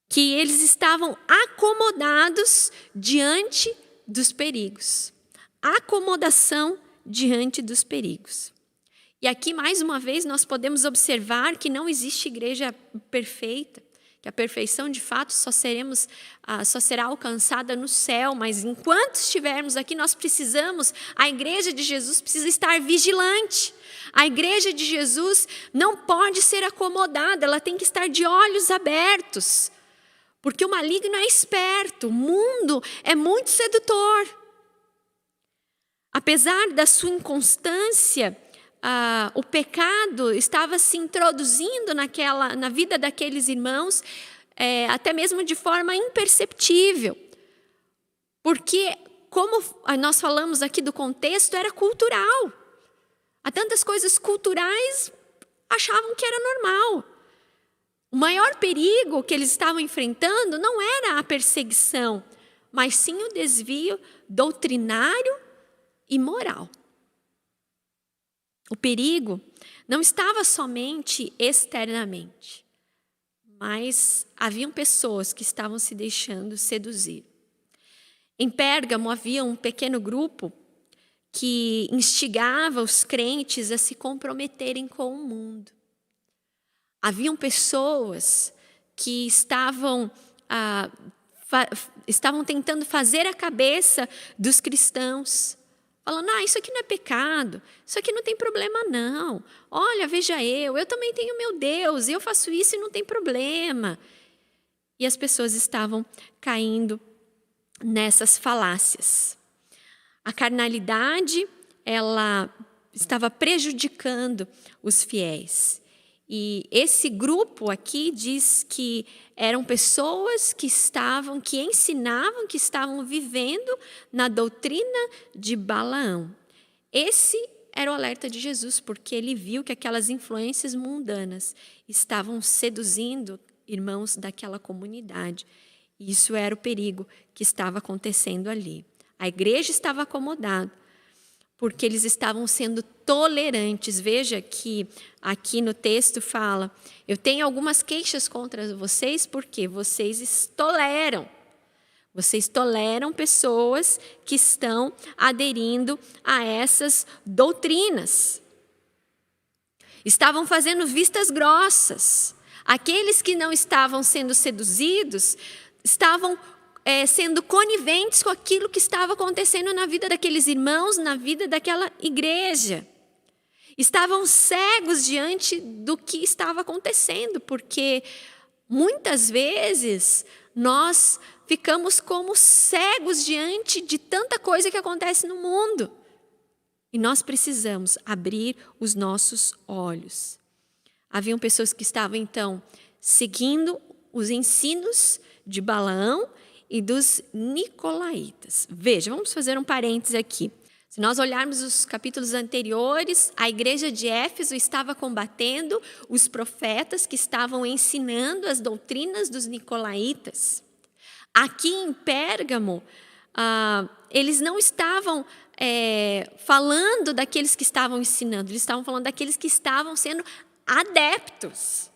que eles estavam acomodados diante dos perigos. Acomodação diante dos perigos. E aqui, mais uma vez, nós podemos observar que não existe igreja perfeita, que a perfeição, de fato, só será alcançada no céu, mas enquanto estivermos aqui, a igreja de Jesus precisa estar vigilante. A igreja de Jesus não pode ser acomodada, ela tem que estar de olhos abertos, porque o maligno é esperto, o mundo é muito sedutor. Apesar da sua inconstância, o pecado estava se introduzindo na vida daqueles irmãos, até mesmo de forma imperceptível. Porque, como nós falamos aqui do contexto, era cultural. Há tantas coisas culturais, achavam que era normal. O maior perigo que eles estavam enfrentando não era a perseguição, mas sim o desvio doutrinário e moral. O perigo não estava somente externamente, mas haviam pessoas que estavam se deixando seduzir. Em Pérgamo havia um pequeno grupo que instigava os crentes a se comprometerem com o mundo. Haviam pessoas que estavam tentando fazer a cabeça dos cristãos, falando, isso aqui não é pecado, isso aqui não tem problema não. Olha, veja eu também tenho meu Deus, eu faço isso e não tem problema. E as pessoas estavam caindo nessas falácias. A carnalidade, ela estava prejudicando os fiéis. E esse grupo aqui diz que eram pessoas que ensinavam, que estavam vivendo na doutrina de Balaão. Esse era o alerta de Jesus, porque ele viu que aquelas influências mundanas estavam seduzindo irmãos daquela comunidade. E isso era o perigo que estava acontecendo ali. A igreja estava acomodada, porque eles estavam sendo tolerantes. Veja que aqui no texto fala, eu tenho algumas queixas contra vocês, porque vocês toleram pessoas que estão aderindo a essas doutrinas. Estavam fazendo vistas grossas. Aqueles que não estavam sendo seduzidos, estavam sendo coniventes com aquilo que estava acontecendo na vida daqueles irmãos, na vida daquela igreja. Estavam cegos diante do que estava acontecendo, porque muitas vezes nós ficamos como cegos diante de tanta coisa que acontece no mundo. E nós precisamos abrir os nossos olhos. Haviam pessoas que estavam, então, seguindo os ensinos de Balaão e dos nicolaítas. Veja, vamos fazer um parêntese aqui. Se nós olharmos os capítulos anteriores, a igreja de Éfeso estava combatendo os profetas que estavam ensinando as doutrinas dos nicolaítas. Aqui em Pérgamo, eles não estavam falando daqueles que estavam ensinando, eles estavam falando daqueles que estavam sendo adeptos,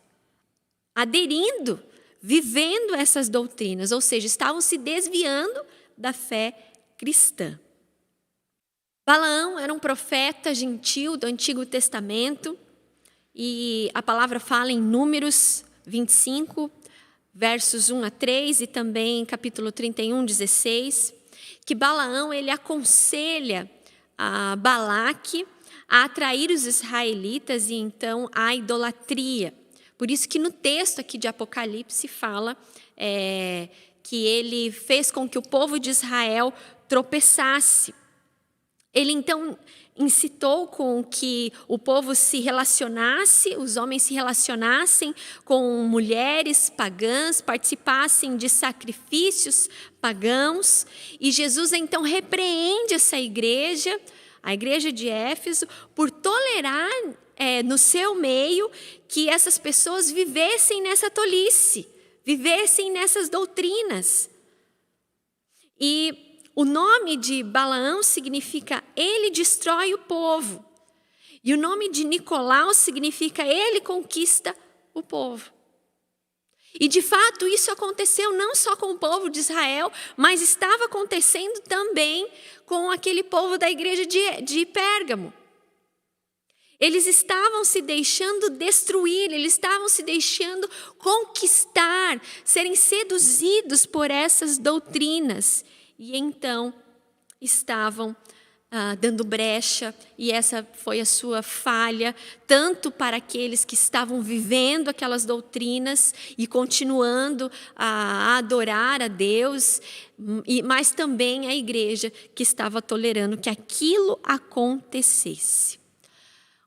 aderindo, vivendo essas doutrinas, ou seja, estavam se desviando da fé cristã. Balaão era um profeta gentil do Antigo Testamento, e a palavra fala em Números 25, versos 1 a 3, e também em capítulo 31, 16, que Balaão ele aconselha a Balaque a atrair os israelitas e então a idolatria. Por isso que no texto aqui de Apocalipse fala que ele fez com que o povo de Israel tropeçasse. Ele então incitou com que o povo se relacionasse, os homens se relacionassem com mulheres pagãs, participassem de sacrifícios pagãos. E Jesus então repreende essa igreja, a igreja de Éfeso, por tolerar no seu meio que essas pessoas vivessem nessa tolice, vivessem nessas doutrinas. E o nome de Balaão significa ele destrói o povo. E o nome de Nicolau significa ele conquista o povo. E de fato isso aconteceu não só com o povo de Israel, mas estava acontecendo também com aquele povo da igreja de Pérgamo. Eles estavam se deixando destruir, eles estavam se deixando conquistar, serem seduzidos por essas doutrinas. E então estavam dando brecha, e essa foi a sua falha, tanto para aqueles que estavam vivendo aquelas doutrinas e continuando a adorar a Deus, mas também a igreja que estava tolerando que aquilo acontecesse.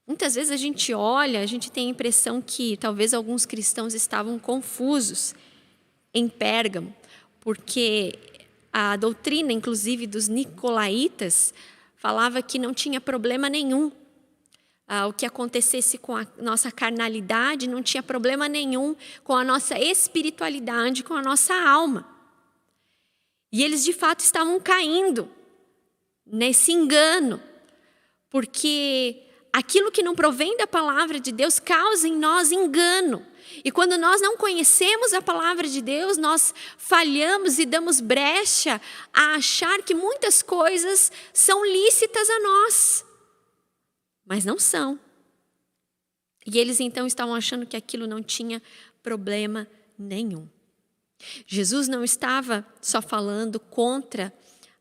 Muitas vezes a gente olha, a gente tem a impressão que talvez alguns cristãos estavam confusos em Pérgamo, porque a doutrina, inclusive, dos nicolaítas, falava que não tinha problema nenhum. O que acontecesse com a nossa carnalidade não tinha problema nenhum com a nossa espiritualidade, com a nossa alma. E eles, de fato, estavam caindo nesse engano, porque aquilo que não provém da palavra de Deus causa em nós engano. E quando nós não conhecemos a palavra de Deus, nós falhamos e damos brecha a achar que muitas coisas são lícitas a nós, mas não são. E eles então estavam achando que aquilo não tinha problema nenhum. Jesus não estava só falando contra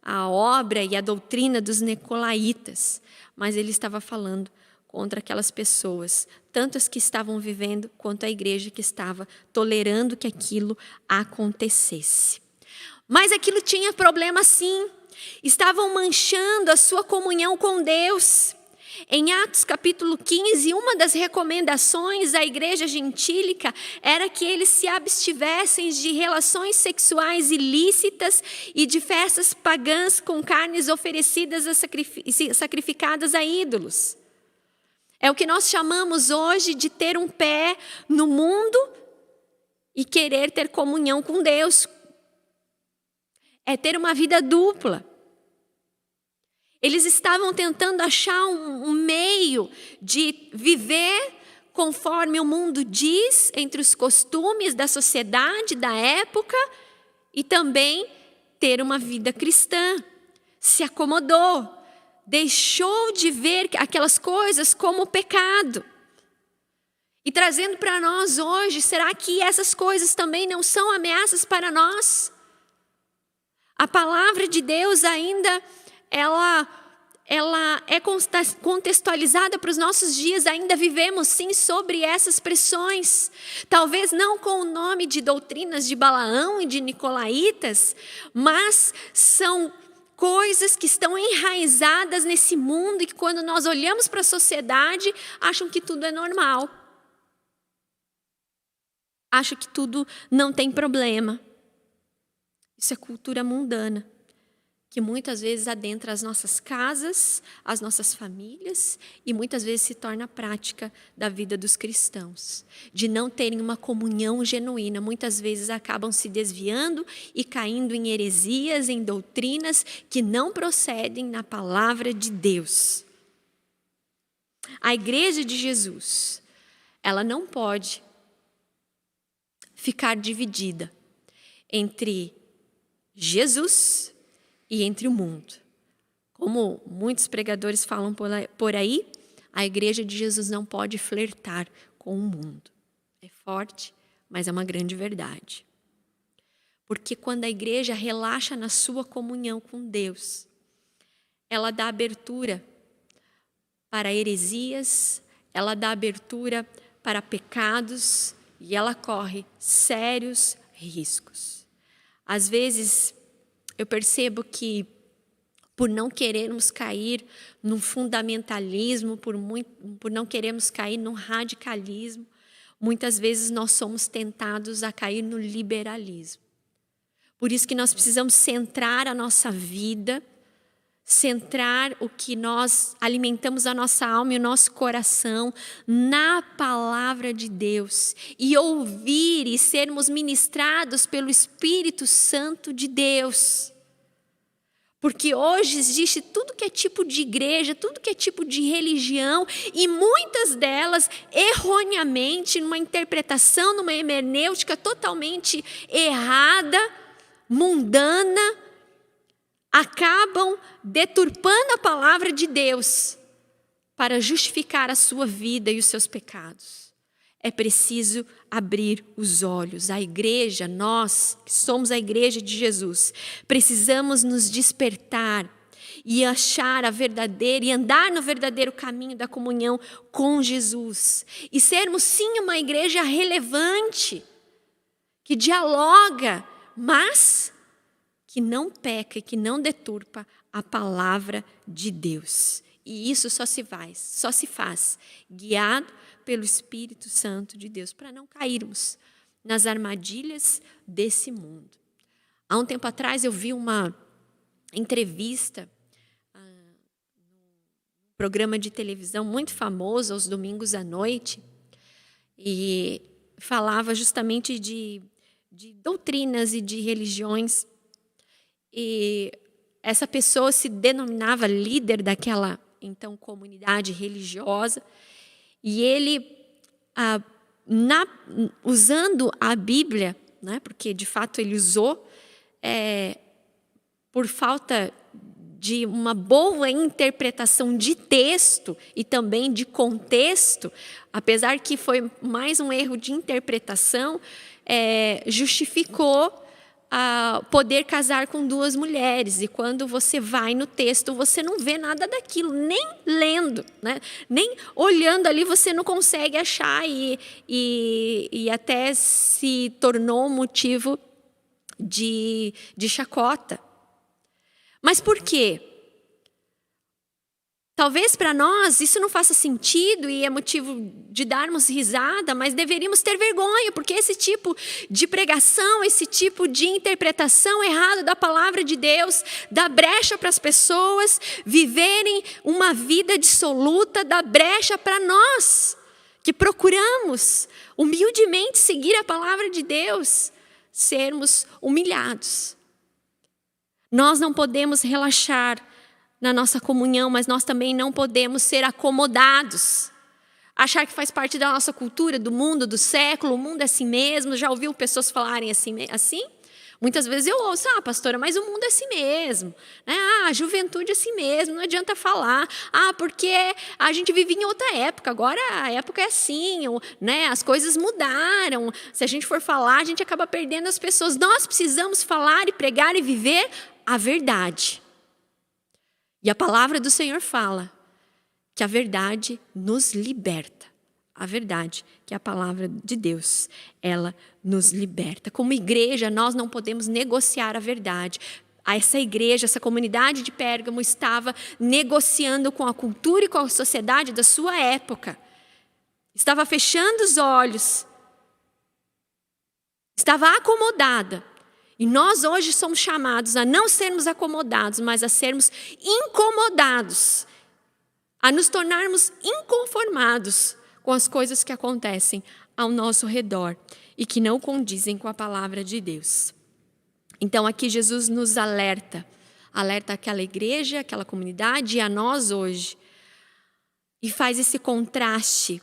a obra e a doutrina dos nicolaítas, mas ele estava falando contra aquelas pessoas, tanto as que estavam vivendo, quanto a igreja que estava tolerando que aquilo acontecesse. Mas aquilo tinha problema sim, estavam manchando a sua comunhão com Deus. Em Atos capítulo 15, uma das recomendações à igreja gentílica era que eles se abstivessem de relações sexuais ilícitas e de festas pagãs com carnes oferecidas sacrificadas a ídolos. É o que nós chamamos hoje de ter um pé no mundo e querer ter comunhão com Deus. É ter uma vida dupla. Eles estavam tentando achar um meio de viver conforme o mundo diz, entre os costumes da sociedade, da época, e também ter uma vida cristã. Se acomodou. Deixou de ver aquelas coisas como pecado. E trazendo para nós hoje, será que essas coisas também não são ameaças para nós? A palavra de Deus ainda, ela é contextualizada para os nossos dias, ainda vivemos sim sobre essas pressões. Talvez não com o nome de doutrinas de Balaão e de nicolaítas, mas são coisas que estão enraizadas nesse mundo e que quando nós olhamos para a sociedade, acham que tudo é normal. Acham que tudo não tem problema. Isso é cultura mundana, que muitas vezes adentra as nossas casas, as nossas famílias e muitas vezes se torna prática da vida dos cristãos. De não terem uma comunhão genuína, muitas vezes acabam se desviando e caindo em heresias, em doutrinas que não procedem na palavra de Deus. A igreja de Jesus, ela não pode ficar dividida entre Jesus e entre o mundo. Como muitos pregadores falam por aí, a igreja de Jesus não pode flertar com o mundo. É forte, mas é uma grande verdade. Porque quando a igreja relaxa na sua comunhão com Deus, ela dá abertura para heresias, ela dá abertura para pecados e ela corre sérios riscos. Às vezes, eu percebo que, por não querermos cair num fundamentalismo, por não querermos cair num radicalismo, muitas vezes nós somos tentados a cair no liberalismo. Por isso que nós precisamos centrar a nossa vida, centrar o que nós alimentamos a nossa alma e o nosso coração na palavra de Deus e ouvir e sermos ministrados pelo Espírito Santo de Deus. Porque hoje existe tudo que é tipo de igreja, tudo que é tipo de religião, e muitas delas, erroneamente, numa interpretação, numa hermenêutica totalmente errada, mundana, acabam deturpando a palavra de Deus para justificar a sua vida e os seus pecados. É preciso abrir os olhos. A igreja, nós que somos a igreja de Jesus, precisamos nos despertar e achar a verdadeira e andar no verdadeiro caminho da comunhão com Jesus. E sermos sim uma igreja relevante, que dialoga, mas que não peca e que não deturpa a palavra de Deus. E isso só se faz guiado pelo Espírito Santo de Deus, para não cairmos nas armadilhas desse mundo. Há um tempo atrás eu vi uma entrevista num programa de televisão muito famoso, aos domingos à noite, e falava justamente de doutrinas e de religiões. E essa pessoa se denominava líder daquela, então, comunidade religiosa. E ele, usando a Bíblia, né, porque de fato ele usou, por falta de uma boa interpretação de texto e também de contexto, apesar que foi mais um erro de interpretação, justificou poder casar com 2 mulheres. E quando você vai no texto, você não vê nada daquilo, nem lendo, né? Nem olhando ali você não consegue achar, e até se tornou um motivo de chacota. Mas por quê? Talvez para nós isso não faça sentido e é motivo de darmos risada, mas deveríamos ter vergonha, porque esse tipo de pregação, esse tipo de interpretação errada da palavra de Deus, dá brecha para as pessoas viverem uma vida dissoluta, dá brecha para nós, que procuramos humildemente seguir a palavra de Deus, sermos humilhados. Nós não podemos relaxar na nossa comunhão, mas nós também não podemos ser acomodados. Achar que faz parte da nossa cultura, do mundo, do século, o mundo é assim mesmo. Já ouviu pessoas falarem assim? Muitas vezes eu ouço, pastora, mas o mundo é assim mesmo. A juventude é assim mesmo, não adianta falar. Porque a gente vive em outra época, agora a época é assim, né? As coisas mudaram. Se a gente for falar, a gente acaba perdendo as pessoas. Nós precisamos falar e pregar e viver a verdade. E a palavra do Senhor fala que a verdade nos liberta. A verdade, que é a palavra de Deus, ela nos liberta. Como igreja, nós não podemos negociar a verdade. Essa igreja, essa comunidade de Pérgamo estava negociando com a cultura e com a sociedade da sua época. Estava fechando os olhos. Estava acomodada. E nós hoje somos chamados a não sermos acomodados, mas a sermos incomodados, a nos tornarmos inconformados com as coisas que acontecem ao nosso redor e que não condizem com a palavra de Deus. Então aqui Jesus nos alerta aquela igreja, aquela comunidade e a nós hoje, e faz esse contraste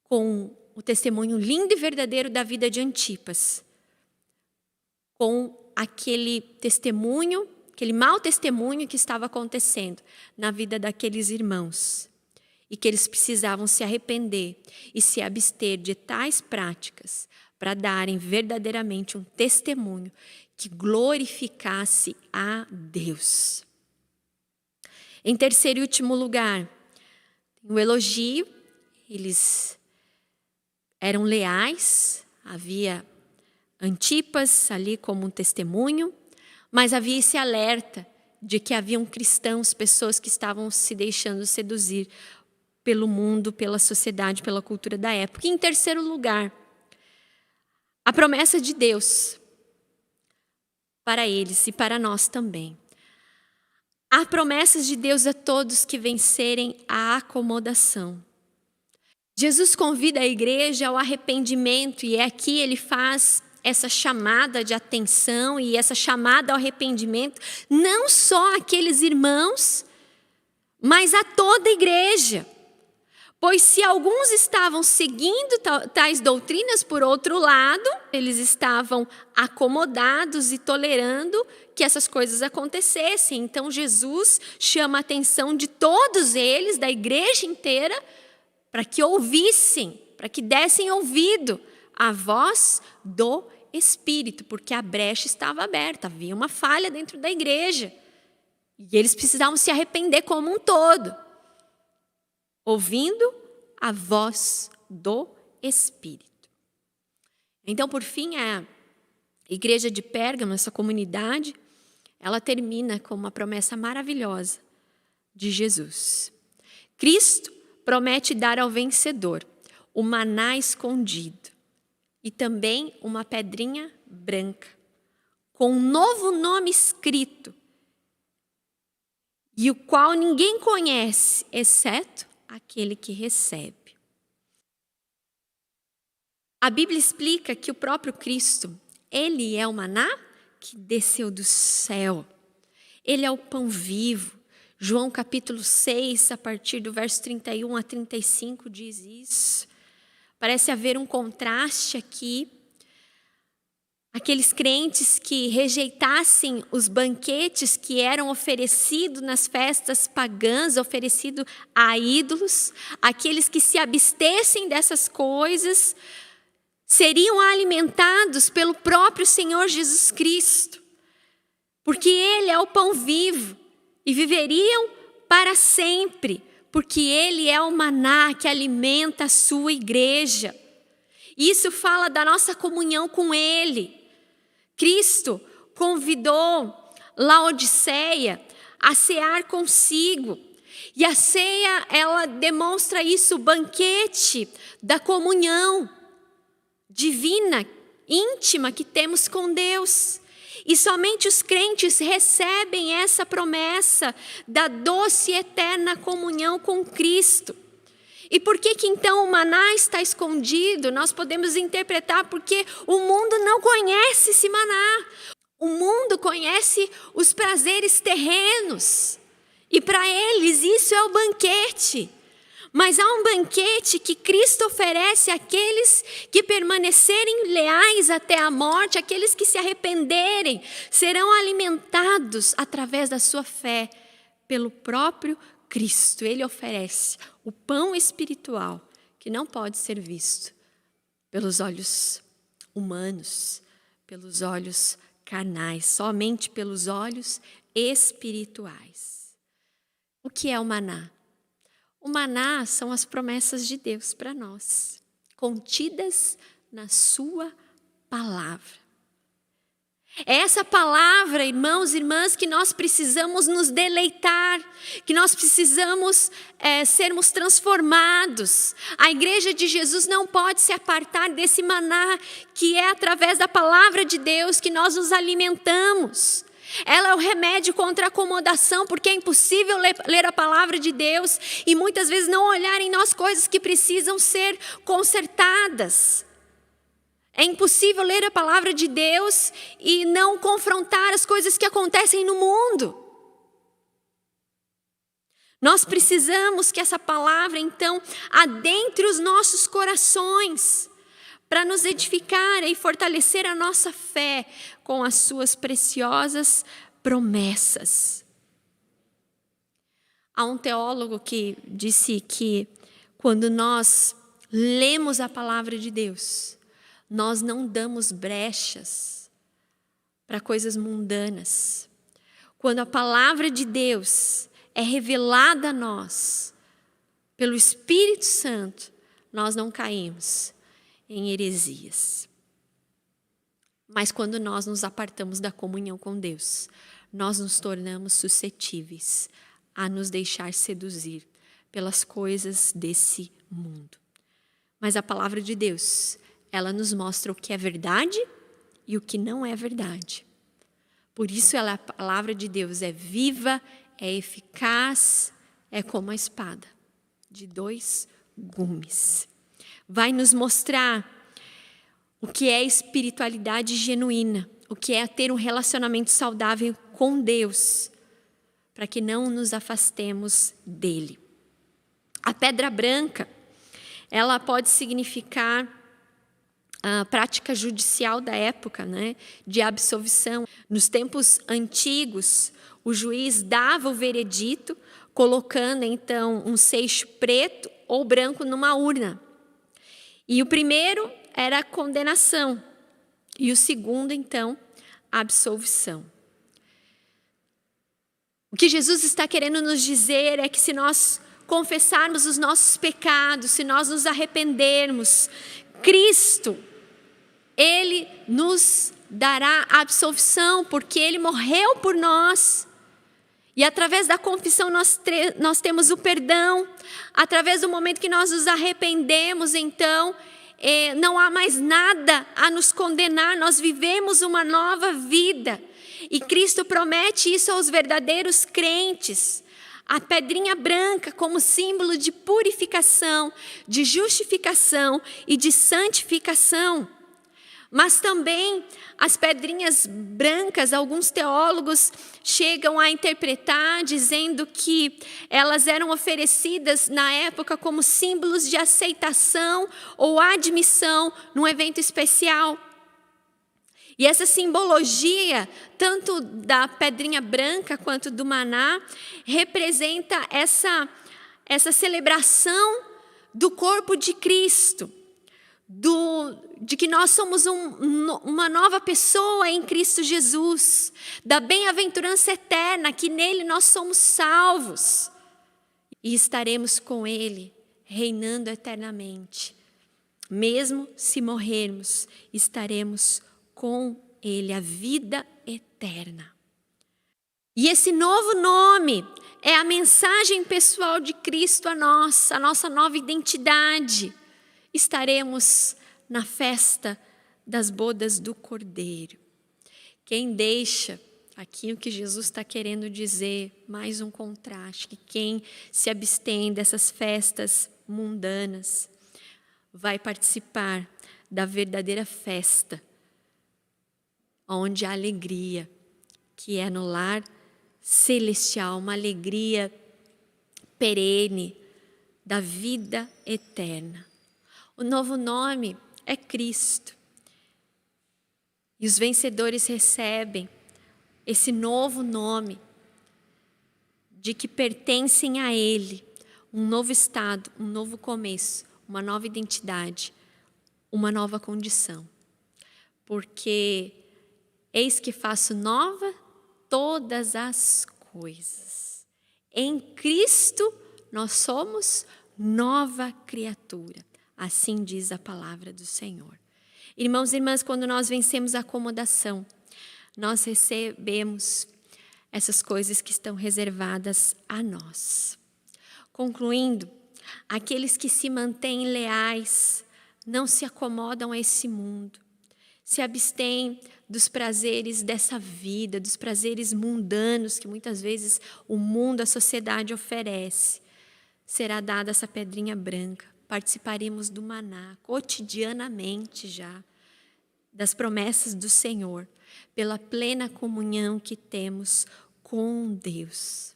com o testemunho lindo e verdadeiro da vida de Antipas, com aquele testemunho, aquele mau testemunho que estava acontecendo na vida daqueles irmãos. E que eles precisavam se arrepender e se abster de tais práticas para darem verdadeiramente um testemunho que glorificasse a Deus. Em terceiro e último lugar, o elogio. Eles eram leais, havia Antipas ali como um testemunho, mas havia esse alerta de que haviam cristãos, pessoas que estavam se deixando seduzir pelo mundo, pela sociedade, pela cultura da época. E em terceiro lugar, a promessa de Deus para eles e para nós também. Há promessas de Deus a todos que vencerem a acomodação. Jesus convida a igreja ao arrependimento e aqui ele faz essa chamada de atenção e essa chamada ao arrependimento, não só àqueles irmãos, mas a toda a igreja. Pois se alguns estavam seguindo tais doutrinas, por outro lado, eles estavam acomodados e tolerando que essas coisas acontecessem. Então Jesus chama a atenção de todos eles, da igreja inteira, para que ouvissem, para que dessem ouvido à voz do Espírito, porque a brecha estava aberta, havia uma falha dentro da igreja. E eles precisavam se arrepender como um todo, ouvindo a voz do Espírito. Então, por fim, a igreja de Pérgamo, essa comunidade, ela termina com uma promessa maravilhosa de Jesus. Cristo promete dar ao vencedor o maná escondido e também uma pedrinha branca, com um novo nome escrito, e o qual ninguém conhece, exceto aquele que recebe. A Bíblia explica que o próprio Cristo, ele é o maná que desceu do céu. Ele é o pão vivo. João capítulo 6, a partir do verso 31 a 35, diz isso. Parece haver um contraste aqui. Aqueles crentes que rejeitassem os banquetes que eram oferecidos nas festas pagãs, oferecidos a ídolos, aqueles que se abstessem dessas coisas, seriam alimentados pelo próprio Senhor Jesus Cristo, porque Ele é o pão vivo, e viveriam para sempre, porque Ele é o maná que alimenta a sua igreja. Isso fala da nossa comunhão com Ele. Cristo convidou Laodiceia a cear consigo. E a ceia, ela demonstra isso, o banquete da comunhão divina, íntima que temos com Deus. E somente os crentes recebem essa promessa da doce e eterna comunhão com Cristo. E por que então o maná está escondido? Nós podemos interpretar porque o mundo não conhece esse maná. O mundo conhece os prazeres terrenos. E para eles isso é o banquete. Mas há um banquete que Cristo oferece àqueles que permanecerem leais até a morte, aqueles que se arrependerem, serão alimentados através da sua fé pelo próprio Cristo. Ele oferece o pão espiritual que não pode ser visto pelos olhos humanos, pelos olhos carnais, somente pelos olhos espirituais. O que é o maná? O maná são as promessas de Deus para nós, contidas na sua palavra. É essa palavra, irmãos e irmãs, que nós precisamos nos deleitar, que nós precisamos sermos transformados. A igreja de Jesus não pode se apartar desse maná, que é através da palavra de Deus que nós nos alimentamos. Ela é o remédio contra a acomodação, porque é impossível ler a palavra de Deus e muitas vezes não olhar em nós coisas que precisam ser consertadas. É impossível ler a palavra de Deus e não confrontar as coisas que acontecem no mundo. Nós precisamos que essa palavra, então, adentre os nossos corações, para nos edificar e fortalecer a nossa fé com as suas preciosas promessas. Há um teólogo que disse que quando nós lemos a palavra de Deus, nós não damos brechas para coisas mundanas. Quando a palavra de Deus é revelada a nós pelo Espírito Santo, nós não caímos em heresias. Mas quando nós nos apartamos da comunhão com Deus, nós nos tornamos suscetíveis a nos deixar seduzir pelas coisas desse mundo. Mas a palavra de Deus, ela nos mostra o que é verdade e o que não é verdade. Por isso a palavra de Deus é viva, é eficaz, é como a espada de 2 gumes. Vai nos mostrar o que é espiritualidade genuína, o que é ter um relacionamento saudável com Deus, para que não nos afastemos dele. A pedra branca, ela pode significar a prática judicial da época, né, de absolvição. Nos tempos antigos, o juiz dava o veredito, colocando então um seixo preto ou branco numa urna. E o primeiro era a condenação, e o segundo, então, a absolvição. O que Jesus está querendo nos dizer é que se nós confessarmos os nossos pecados, se nós nos arrependermos, Cristo, Ele nos dará a absolvição, porque Ele morreu por nós. E através da confissão nós temos o perdão. Através do momento que nós nos arrependemos, então, não há mais nada a nos condenar. Nós vivemos uma nova vida. E Cristo promete isso aos verdadeiros crentes. A pedrinha branca como símbolo de purificação, de justificação e de santificação. Mas também as pedrinhas brancas, alguns teólogos chegam a interpretar dizendo que elas eram oferecidas na época como símbolos de aceitação ou admissão num evento especial. E essa simbologia, tanto da pedrinha branca quanto do maná, representa essa celebração do corpo de Cristo, de que nós somos uma nova pessoa em Cristo Jesus, da bem-aventurança eterna, que nele nós somos salvos e estaremos com Ele, reinando eternamente. Mesmo se morrermos, estaremos com Ele, a vida eterna. E esse novo nome é a mensagem pessoal de Cristo a nossa nova identidade. Estaremos na festa das bodas do Cordeiro. Quem deixa, aqui o que Jesus está querendo dizer, mais um contraste, que quem se abstém dessas festas mundanas vai participar da verdadeira festa, onde há alegria, que é no lar celestial, uma alegria perene da vida eterna. O novo nome é Cristo. E os vencedores recebem esse novo nome de que pertencem a Ele, um novo estado, um novo começo, uma nova identidade, uma nova condição. Porque eis que faço nova todas as coisas. Em Cristo nós somos nova criatura. Assim diz a palavra do Senhor. Irmãos e irmãs, quando nós vencemos a acomodação, nós recebemos essas coisas que estão reservadas a nós. Concluindo, aqueles que se mantêm leais não se acomodam a esse mundo, se abstêm dos prazeres dessa vida, dos prazeres mundanos que muitas vezes o mundo, a sociedade oferece. Será dada essa pedrinha branca. Participaremos do maná cotidianamente já, das promessas do Senhor, pela plena comunhão que temos com Deus.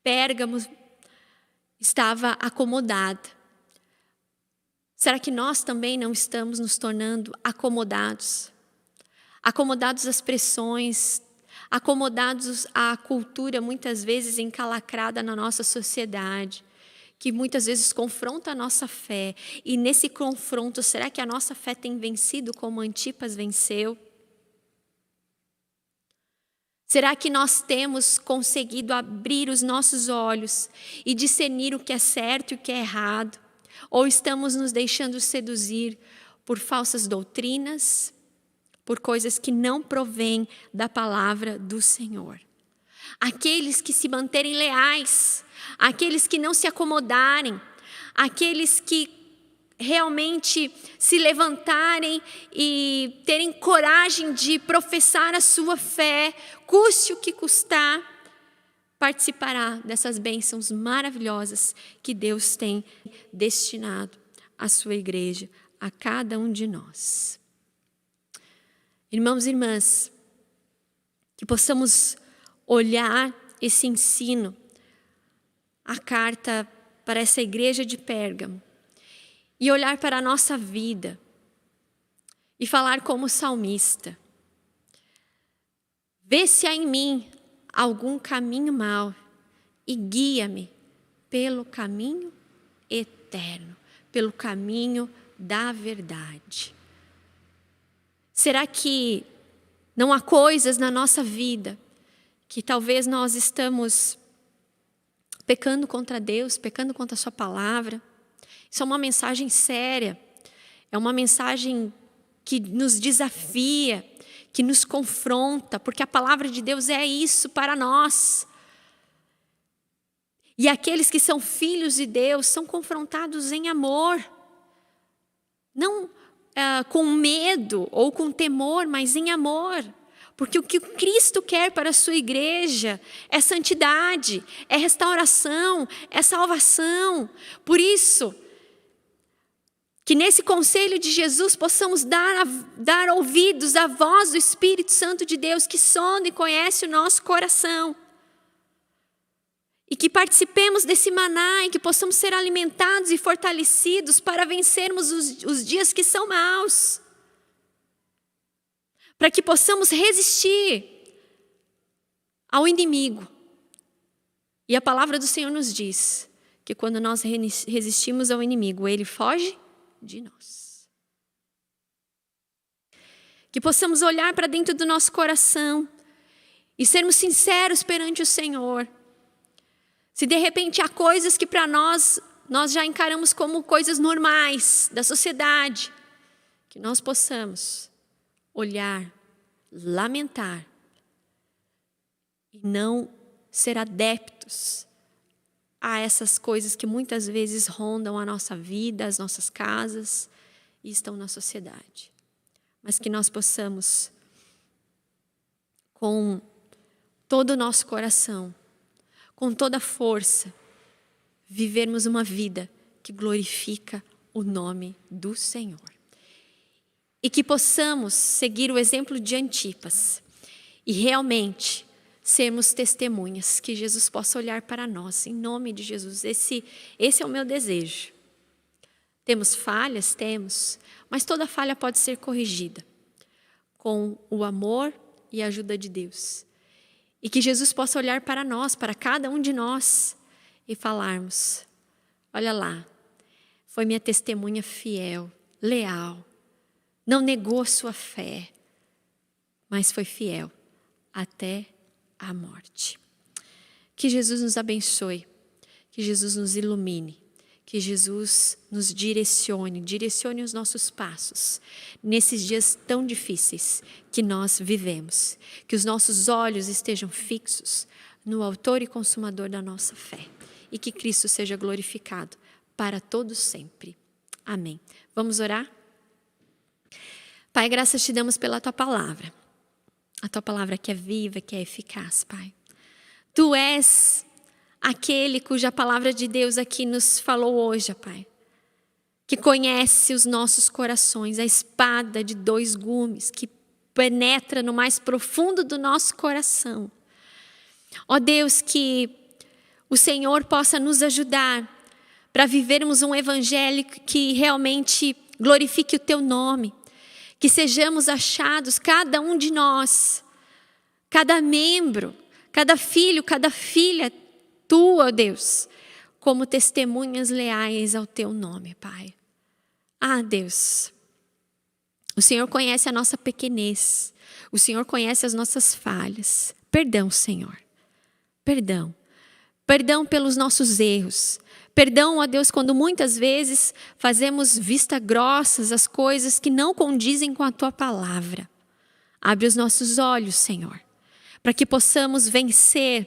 Pérgamo estava acomodada. Será que nós também não estamos nos tornando acomodados? Acomodados às pressões, acomodados à cultura muitas vezes encalacrada na nossa sociedade, que muitas vezes confronta a nossa fé. E nesse confronto, será que a nossa fé tem vencido como Antipas venceu? Será que nós temos conseguido abrir os nossos olhos e discernir o que é certo e o que é errado? Ou estamos nos deixando seduzir por falsas doutrinas, por coisas que não provêm da palavra do Senhor. Aqueles que se manterem leais, aqueles que não se acomodarem, aqueles que realmente se levantarem e terem coragem de professar a sua fé, custe o que custar, participará dessas bênçãos maravilhosas que Deus tem destinado à sua igreja, a cada um de nós. Irmãos e irmãs, que possamos olhar esse ensino, a carta para essa igreja de Pérgamo, e olhar para a nossa vida e falar como salmista: vê se há em mim algum caminho mau e guia-me pelo caminho eterno, pelo caminho da verdade. Será que não há coisas na nossa vida que talvez nós estamos pecando contra Deus, pecando contra a sua palavra? Isso é uma mensagem séria, é uma mensagem que nos desafia, que nos confronta, porque a palavra de Deus é isso para nós. E aqueles que são filhos de Deus são confrontados em amor, não com medo ou com temor, mas em amor. Porque o que Cristo quer para a sua igreja é santidade, é restauração, é salvação. Por isso, que nesse conselho de Jesus possamos dar ouvidos à voz do Espírito Santo de Deus, que sonda e conhece o nosso coração. E que participemos desse maná e que possamos ser alimentados e fortalecidos para vencermos os dias que são maus. Para que possamos resistir ao inimigo. E a palavra do Senhor nos diz que quando nós resistimos ao inimigo, ele foge de nós. Que possamos olhar para dentro do nosso coração e sermos sinceros perante o Senhor. Se de repente há coisas que para nós já encaramos como coisas normais da sociedade, que nós possamos olhar, lamentar e não ser adeptos a essas coisas que muitas vezes rondam a nossa vida, as nossas casas e estão na sociedade. Mas que nós possamos, com todo o nosso coração, com toda a força, vivermos uma vida que glorifica o nome do Senhor. E que possamos seguir o exemplo de Antipas e realmente sermos testemunhas, que Jesus possa olhar para nós, em nome de Jesus. Esse é o meu desejo. Temos falhas? Temos, mas toda falha pode ser corrigida com o amor e a ajuda de Deus. E que Jesus possa olhar para nós, para cada um de nós, e falarmos: olha lá, foi minha testemunha fiel, leal, não negou a sua fé, mas foi fiel até a morte. Que Jesus nos abençoe, que Jesus nos ilumine, que Jesus nos direcione os nossos passos nesses dias tão difíceis que nós vivemos. Que os nossos olhos estejam fixos no autor e consumador da nossa fé e que Cristo seja glorificado para todos sempre. Amém. Vamos orar? Pai, graças te damos pela tua palavra. A tua palavra que é viva, que é eficaz, Pai. Tu és aquele cuja palavra de Deus aqui nos falou hoje, Pai. Que conhece os nossos corações, a espada de 2 gumes, que penetra no mais profundo do nosso coração. Ó Deus, que o Senhor possa nos ajudar para vivermos um evangelho que realmente glorifique o teu nome. Que sejamos achados, cada um de nós, cada membro, cada filho, cada filha tua, ó Deus, como testemunhas leais ao teu nome, Pai. Ah, Deus, o Senhor conhece a nossa pequenez, o Senhor conhece as nossas falhas. Perdão, Senhor, perdão. Perdão pelos nossos erros. Perdão, ó Deus, quando muitas vezes fazemos vista grossas às coisas que não condizem com a tua palavra. Abre os nossos olhos, Senhor, para que possamos vencer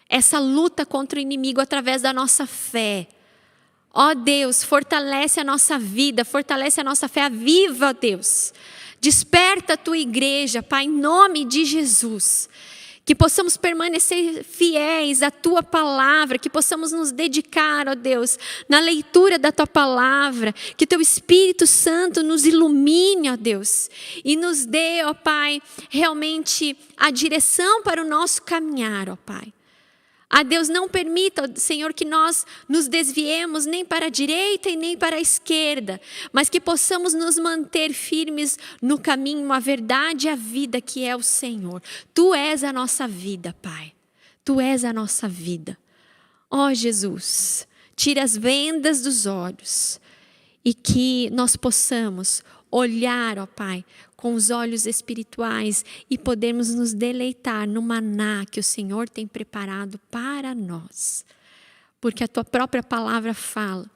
essa luta contra o inimigo através da nossa fé. Ó Deus, fortalece a nossa vida, fortalece a nossa fé, aviva, Deus. Desperta a tua igreja, Pai, em nome de Jesus. Que possamos permanecer fiéis à tua palavra, que possamos nos dedicar, ó Deus, na leitura da tua palavra, que teu Espírito Santo nos ilumine, ó Deus, e nos dê, ó Pai, realmente a direção para o nosso caminhar, ó Pai. Ah, Deus, não permita, Senhor, que nós nos desviemos nem para a direita e nem para a esquerda, mas que possamos nos manter firmes no caminho, a verdade e a vida que é o Senhor. Tu és a nossa vida, Pai. Tu és a nossa vida. Ó Jesus, tira as vendas dos olhos e que nós possamos olhar, ó Pai, com os olhos espirituais e podermos nos deleitar no maná que o Senhor tem preparado para nós. Porque a tua própria palavra fala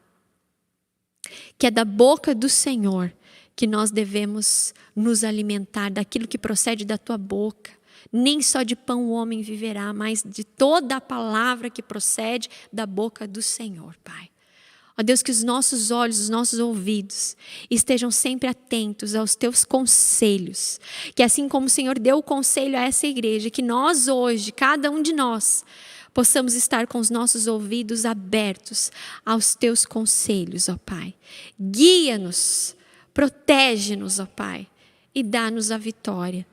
que é da boca do Senhor que nós devemos nos alimentar, daquilo que procede da tua boca. Nem só de pão o homem viverá, mas de toda a palavra que procede da boca do Senhor, Pai. Ó Deus, que os nossos olhos, os nossos ouvidos estejam sempre atentos aos teus conselhos. Que assim como o Senhor deu o conselho a essa igreja, que nós hoje, cada um de nós, possamos estar com os nossos ouvidos abertos aos teus conselhos, ó Pai. Guia-nos, protege-nos, ó Pai, e dá-nos a vitória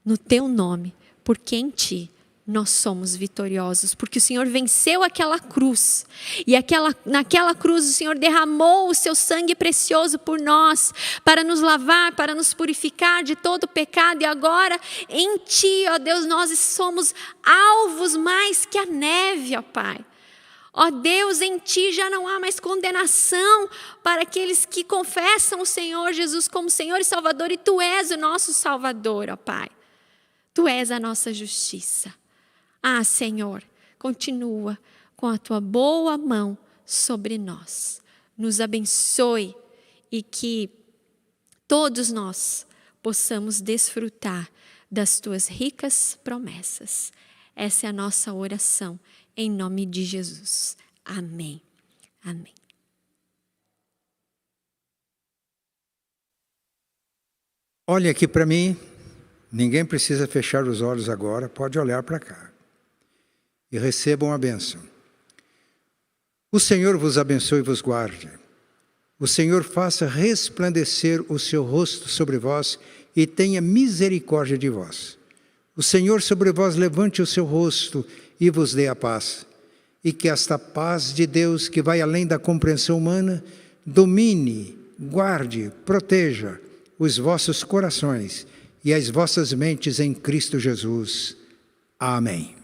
no teu nome, porque em ti nós somos vitoriosos, porque o Senhor venceu aquela cruz, e naquela cruz o Senhor derramou o seu sangue precioso por nós, para nos lavar, para nos purificar de todo pecado, e agora em ti, ó Deus, nós somos alvos mais que a neve, ó Pai. Ó Deus, em ti já não há mais condenação para aqueles que confessam o Senhor Jesus como Senhor e Salvador, e tu és o nosso Salvador, ó Pai. Tu és a nossa justiça. Ah, Senhor, continua com a tua boa mão sobre nós. Nos abençoe e que todos nós possamos desfrutar das tuas ricas promessas. Essa é a nossa oração, em nome de Jesus. Amém. Amém. Olhe aqui para mim, ninguém precisa fechar os olhos agora, pode olhar para cá. E recebam a bênção. O Senhor vos abençoe e vos guarde. O Senhor faça resplandecer o seu rosto sobre vós e tenha misericórdia de vós. O Senhor sobre vós levante o seu rosto e vos dê a paz. E que esta paz de Deus, que vai além da compreensão humana, domine, guarde, proteja os vossos corações e as vossas mentes em Cristo Jesus. Amém.